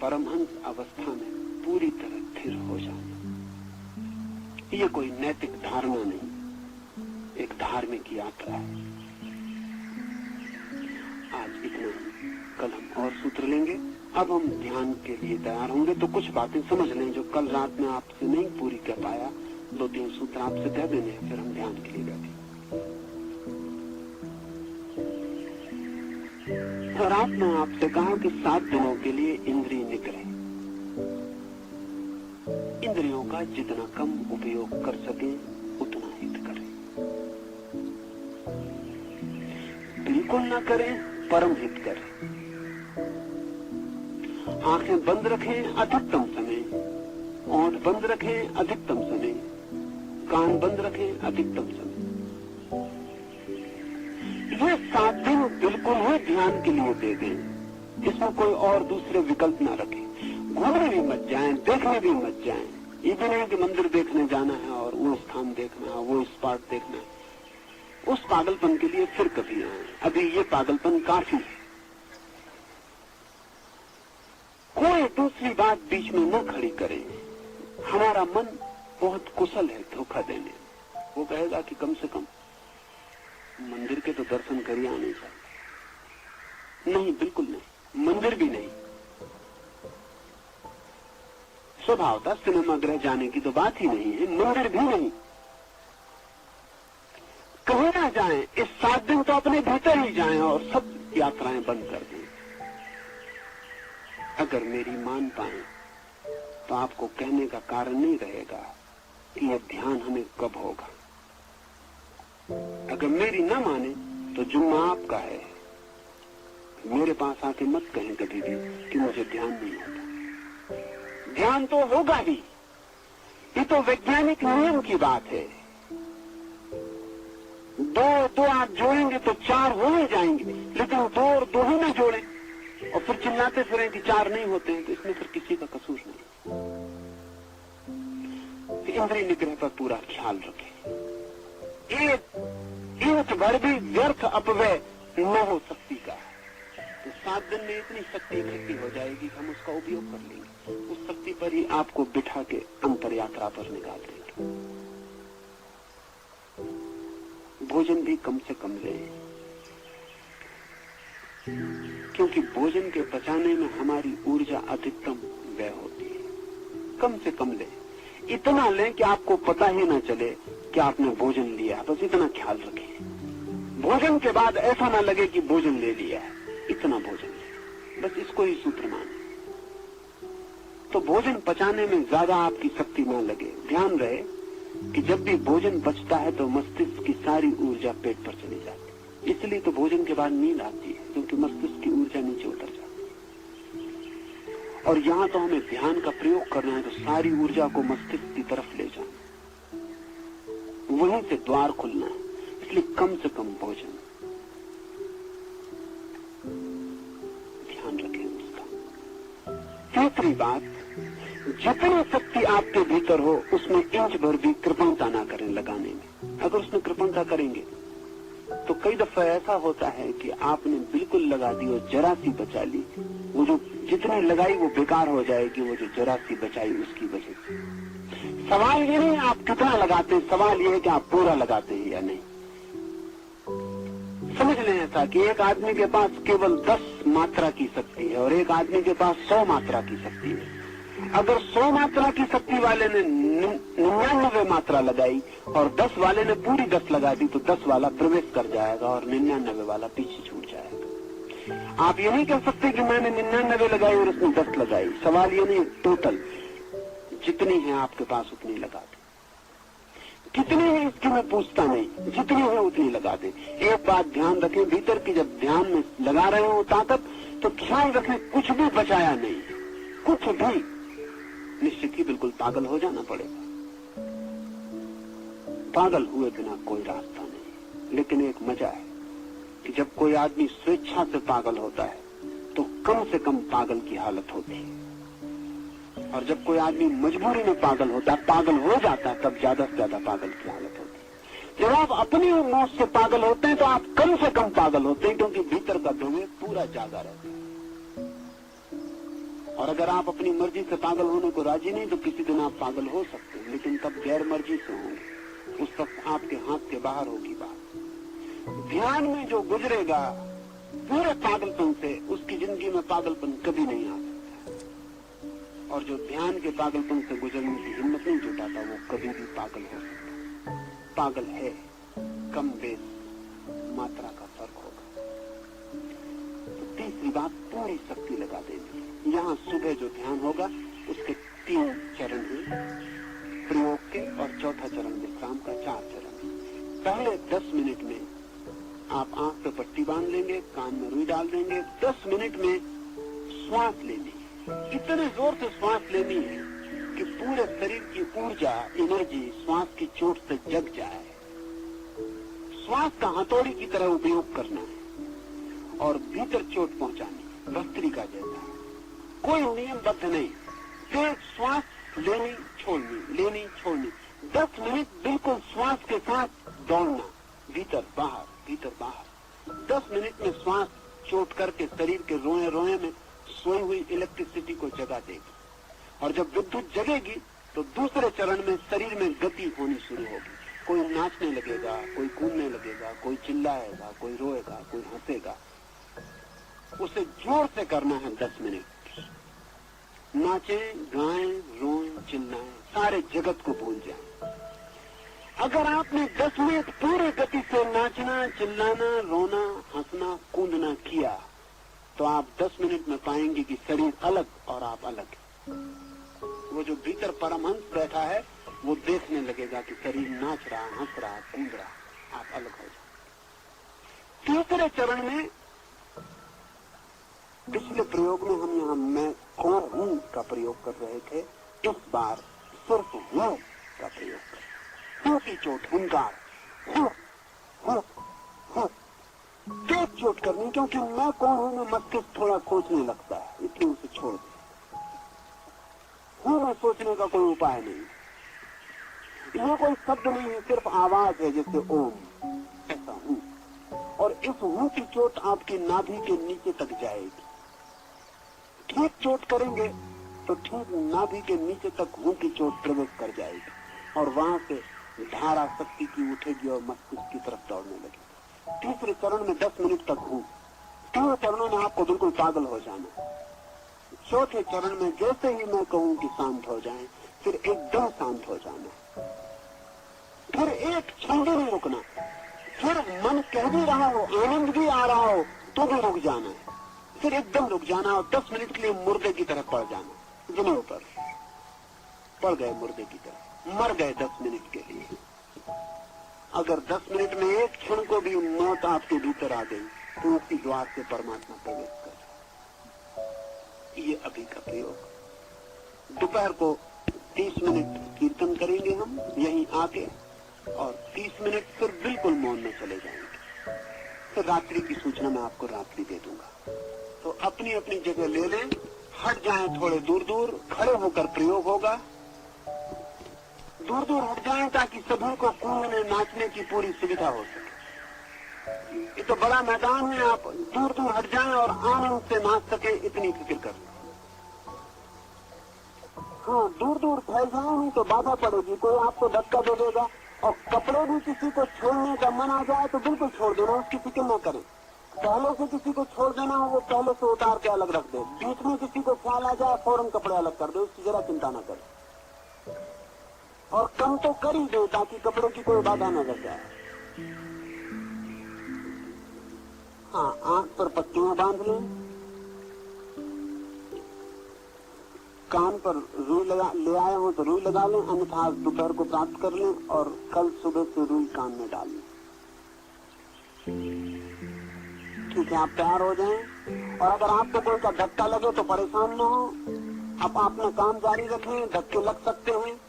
परमहंस अवस्था में पूरी तरह स्थिर हो जाना। ये कोई नैतिक धारणा नहीं, एक धार्मिक यात्रा है। आज इतना ही, कल हम और सूत्र लेंगे। अब हम ध्यान के लिए तैयार होंगे, तो कुछ बातें समझ लें जो कल रात में आपसे नहीं पूरी कर पाया। 2-3 सूत्र आपसे कह देने, फिर हम ध्यान के लिए बैठे। रात में आपसे कहा कि 7 दिनों के लिए इंद्रिय निग्रह, इंद्रियों का जितना कम उपयोग कर सके उतना हित करें, बिल्कुल ना करें, परम हित करें। आंखें बंद रखें अधिकतम समय, ओंठ बंद रखें अधिकतम समय, कान बंद रखें अधिकतम समय। ये 7 दिन बिल्कुल ही ध्यान के लिए दे दें, इसमें कोई और दूसरे विकल्प ना रखें। घूमने भी मत जाएं, देखने भी मत जाएं। ये भी नहीं कि मंदिर देखने जाना है और वो स्थान देखना है, वो स्पॉट देखना है। उस पागलपन के लिए फिर कभी आए, अभी ये पागलपन काफी है। कोई दूसरी बात बीच में न खड़ी करें। हमारा मन बहुत कुशल है धोखा देने। वो कहेगा कि कम से कम मंदिर के तो दर्शन कर ही आने चाहिए। नहीं, बिल्कुल नहीं, मंदिर भी नहीं। स्वभावतः सिनेमा गृह जाने की तो बात ही नहीं है, मंदिर भी नहीं। कहीं ना जाएं, इस 7 दिन तो अपने भीतर ही जाएं और सब यात्राएं बंद कर दें। अगर मेरी मान पाए तो आपको कहने का कारण नहीं रहेगा कि यह ध्यान हमें कब होगा। अगर मेरी न माने तो जुम्मा आपका है। मेरे पास आके मत कहें कभी भी कि मुझे ध्यान नहीं होता। ध्यान तो होगा ही। ये तो वैज्ञानिक नियम की बात है। दो आप जोड़ेंगे तो 4 हो ही जाएंगे, लेकिन 2 और 2 ही ना जोड़ें और फिर चिल्लाते फिरें कि 4 नहीं होते हैं, तो इसमें फिर किसी का कसूर नहीं। इंद्रिय निग्रह पर पूरा ख्याल रखें। एक इंच भर भी व्यर्थ अपव्यय न हो शक्ति का, तो 7 दिन में इतनी शक्ति इकट्ठी हो जाएगी कि हम उसका उपयोग कर लेंगे। उस शक्ति पर ही आपको बिठा के अंतर यात्रा पर निकाल देंगे। भोजन भी कम से कम लें, क्योंकि भोजन के पचाने में हमारी ऊर्जा अधिकतम व्यय होती है। कम से कम लें, इतना लें कि आपको पता ही ना चले कि आपने भोजन लिया। बस इतना ख्याल रखें। भोजन के बाद ऐसा ना लगे कि भोजन ले लिया है, इतना भोजन लें। बस इसको ही सूत्र माने, तो भोजन पचाने में ज्यादा आपकी शक्ति ना लगे। ध्यान रहे कि जब भी भोजन पचता है तो मस्तिष्क की सारी ऊर्जा पेट पर चली जाती है। इसलिए तो भोजन के बाद नींद आती है, क्योंकि मस्तिष्क की ऊर्जा नीचे उतर जाती है। और यहाँ तो हमें ध्यान का प्रयोग करना है, तो सारी ऊर्जा को मस्तिष्क की तरफ ले जाना, वहीं से द्वार खुलना है। इसलिए कम से कम भोजन, ध्यान रखें उसका। तीसरी बात, जितनी शक्ति आपके भीतर हो उसमें इंच भर भी कृपणता ना करें लगाने में। अगर उसमें कृपणता करेंगे तो कई दफा ऐसा होता है कि आपने बिल्कुल लगा दी और जरा सी बचा ली, वो जो जितनी लगाई वो बेकार हो जाएगी, वो जो जरा सी बचाई उसकी वजह से। सवाल ये नहीं आप कितना लगाते हैं, सवाल ये है कि आप पूरा लगाते हैं या नहीं। समझ लें ऐसा कि एक आदमी के पास केवल 10 मात्रा की शक्ति है और एक आदमी के पास 100 मात्रा की शक्ति है। अगर 100 मात्रा की शक्ति वाले ने 99 मात्रा लगाई और 10 वाले ने पूरी 10 लगा दी, तो 10 वाला प्रवेश कर जाएगा और 99 वाला पीछे छूट जाएगा। आप ये नहीं कह सकते कि मैंने 99 लगाई और उसने 10 लगाई। सवाल ये नहीं, टोटल जितनी है आपके पास उतनी लगा दे। कितनी है इसकी मैं पूछता नहीं, जितनी है उतनी लगा दे। एक बात ध्यान रखें, भीतर की जब ध्यान में लगा रहे हो ताकत, तो ख्याल रखें कुछ भी बचाया नहीं, कुछ भी। निश्चित ही बिल्कुल पागल हो जाना पड़ेगा, पागल हुए बिना कोई रास्ता नहीं। लेकिन एक मजा है कि जब कोई आदमी स्वेच्छा से पागल होता है तो कम से कम पागल की हालत होती है, और जब कोई आदमी मजबूरी में पागल होता है, पागल हो जाता है, तब ज्यादा से ज्यादा पागल की हालत होती है। जब आप अपनी मौत से पागल होते हैं तो आप कम से कम पागल होते हैं, क्योंकि भीतर का धुएं पूरा जागा रहता है। और अगर आप अपनी मर्जी से पागल होने को राजी नहीं, तो किसी दिन आप पागल हो सकते हैं, लेकिन तब गैर मर्जी से होंगे। उस वक्त आपके हाथ के बाहर होगी बात। ध्यान में जो गुजरेगा पूरे पागलपन से, उसकी जिंदगी में पागलपन कभी नहीं आ सकता। और जो ध्यान के पागलपन से गुजरने की हिम्मत नहीं जुटाता, वो कभी भी पागल हो सकता। पागल है, कम बेस मात्रा का फर्क होगा। तो तीसरी बात, पूरी शक्ति लगा देनी। यहाँ सुबह जो ध्यान होगा उसके 3 चरण हैं प्रयोग के, और चौथा चरण विश्राम का 4 चरण। पहले 10 मिनट में आप आंख पे पट्टी बांध लेंगे, कान में रुई डाल देंगे। 10 मिनट में श्वास लेनी, इतने जोर से श्वास लेनी है कि पूरे शरीर की ऊर्जा, एनर्जी श्वास की चोट से जग जाए। श्वास का हथौड़ी की तरह उपयोग करना है और भीतर चोट पहुंचानी, भस्त्रिका जैसा। कोई नियमबद्ध नहीं, तेज श्वास लेनी छोड़नी, लेनी छोड़नी। 10 मिनट बिल्कुल श्वास के साथ दौड़ना, भीतर बाहर भीतर बाहर। 10 मिनट में श्वास चोट करके शरीर के रोए रोए में सोई हुई इलेक्ट्रिसिटी को जगा देगी, और जब विद्युत जगेगी तो दूसरे चरण में शरीर में गति होनी शुरू होगी। कोई नाचने लगेगा, कोई कूदने लगेगा, कोई चिल्लाएगा, कोई रोएगा, कोई हंसेगा। उसे जोर से करना है। 10 मिनट नाचें, गाएं, रोएं, चिल्लाएं, सारे जगत को भूल जाएं। अगर आपने 10 मिनट पूरे गति से नाचना, चिल्लाना, रोना, हंसना, कूदना किया, तो आप 10 मिनट में पाएंगे कि शरीर अलग और आप अलग। वो जो भीतर परमहंस बैठा है वो देखने लगेगा कि शरीर नाच रहा, हंस रहा, कूद रहा, आप अलग हो जाए। तीसरे चरण में पिछले प्रयोग में हम यहाँ मैं कौन हूँ का प्रयोग कर रहे थे, इस बार सिर्फ हूँ का प्रयोग कर। हूँ की चोट, हुंकार, हूँ हूँ हूँ, तेज चोट करनी, क्योंकि मैं कौन हूँ में मस्तिष्क थोड़ा सोचने लगता है, इसलिए उसे छोड़ दे। हूँ में सोचने का कोई उपाय नहीं, यह कोई शब्द नहीं है, सिर्फ आवाज है जैसे ओम, ऐसा हूँ। और इस हूँ की चोट आपकी नाभि के नीचे तक जाएगी। ठीक चोट करेंगे तो ठीक नाभि के नीचे तक हूँ की चोट प्रवेश कर जाएगी और वहां से धारा शक्ति की उठेगी और मस्तिष्क की तरफ दौड़ने लगेगी। तीसरे चरण में 10 मिनट तक हूँ। 3 चरणों में आपको बिल्कुल पागल हो जाना। चौथे चरण में जैसे ही मैं कहूँ कि शांत हो जाएं, फिर एकदम शांत हो जाना, फिर एक क्षण भी नहीं रुकना। फिर मन कह भी रहा हो, आनंद भी आ रहा हो, तो भी रुक जाना है, फिर एकदम रुक जाना और 10 मिनट के लिए मुर्दे की तरह पड़ जाना। जमीन पर पड़ गए, मुर्दे की तरह मर गए 10 मिनट के लिए। अगर 10 मिनट में एक क्षण को भी मौत आपके भीतर आ गई तो उसी द्वार से परमात्मा प्रवेश कर। ये अभी का प्रयोग। दोपहर को 30 मिनट कीर्तन करेंगे हम यहीं आके, और 30 मिनट फिर बिल्कुल मौन में चले जाएंगे। फिर रात्रि की सूचना मैं आपको रात्रि दे दूंगा। तो अपनी अपनी जगह ले लें, हट जाएं थोड़े दूर दूर, खड़े होकर प्रयोग होगा। दूर दूर हट जाएं ताकि सभी को कूदने नाचने की पूरी सुविधा हो सके। ये तो बड़ा मैदान है, आप दूर दूर हट जाएं और आनंद से नाच सके, इतनी फिक्र कर। हाँ, दूर दूर फैल जाए नहीं तो बाधा पड़ेगी, कोई आपको धक्का दे देगा। और कपड़े भी किसी को छोड़ने का मन आ जाए तो बिल्कुल छोड़ देना, उसकी फिक्र न करें। पहले से किसी को छोड़ देना हो, वो पहले से उतार के अलग रख दे। बीच में किसी को ख्याल आ जाए, फौरन कपड़े अलग कर दे, उसकी जरा चिंता न करे। और कम तो कर ही दो ताकि कपड़े की कोई बाधा न लग जाए। हाँ, आंख पर पट्टियां बांध लें, कान पर रुई ले आए हो तो रुई लगा लें, अन्यथा दोपहर को प्राप्त कर लें और कल सुबह से रुई कान में डाल लें। ठीक है, आप तैयार हो जाएं। और अगर आपको कोई का धक्का लगे तो परेशान न हो, आप अपना काम जारी रखें। धक्के लग सकते हैं,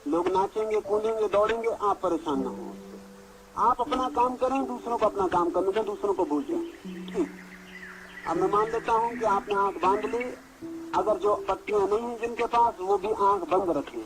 लोग नाचेंगे, कूदेंगे, दौड़ेंगे, आप परेशान न हो। आप अपना काम करें, दूसरों को अपना काम करने दें, दूसरों को भूल जाएं। ठीक, अब मैं मान लेता हूँ कि आपने आंख बांध ली। अगर जो पट्टियां नहीं है जिनके पास, वो भी आंख बंद रखें।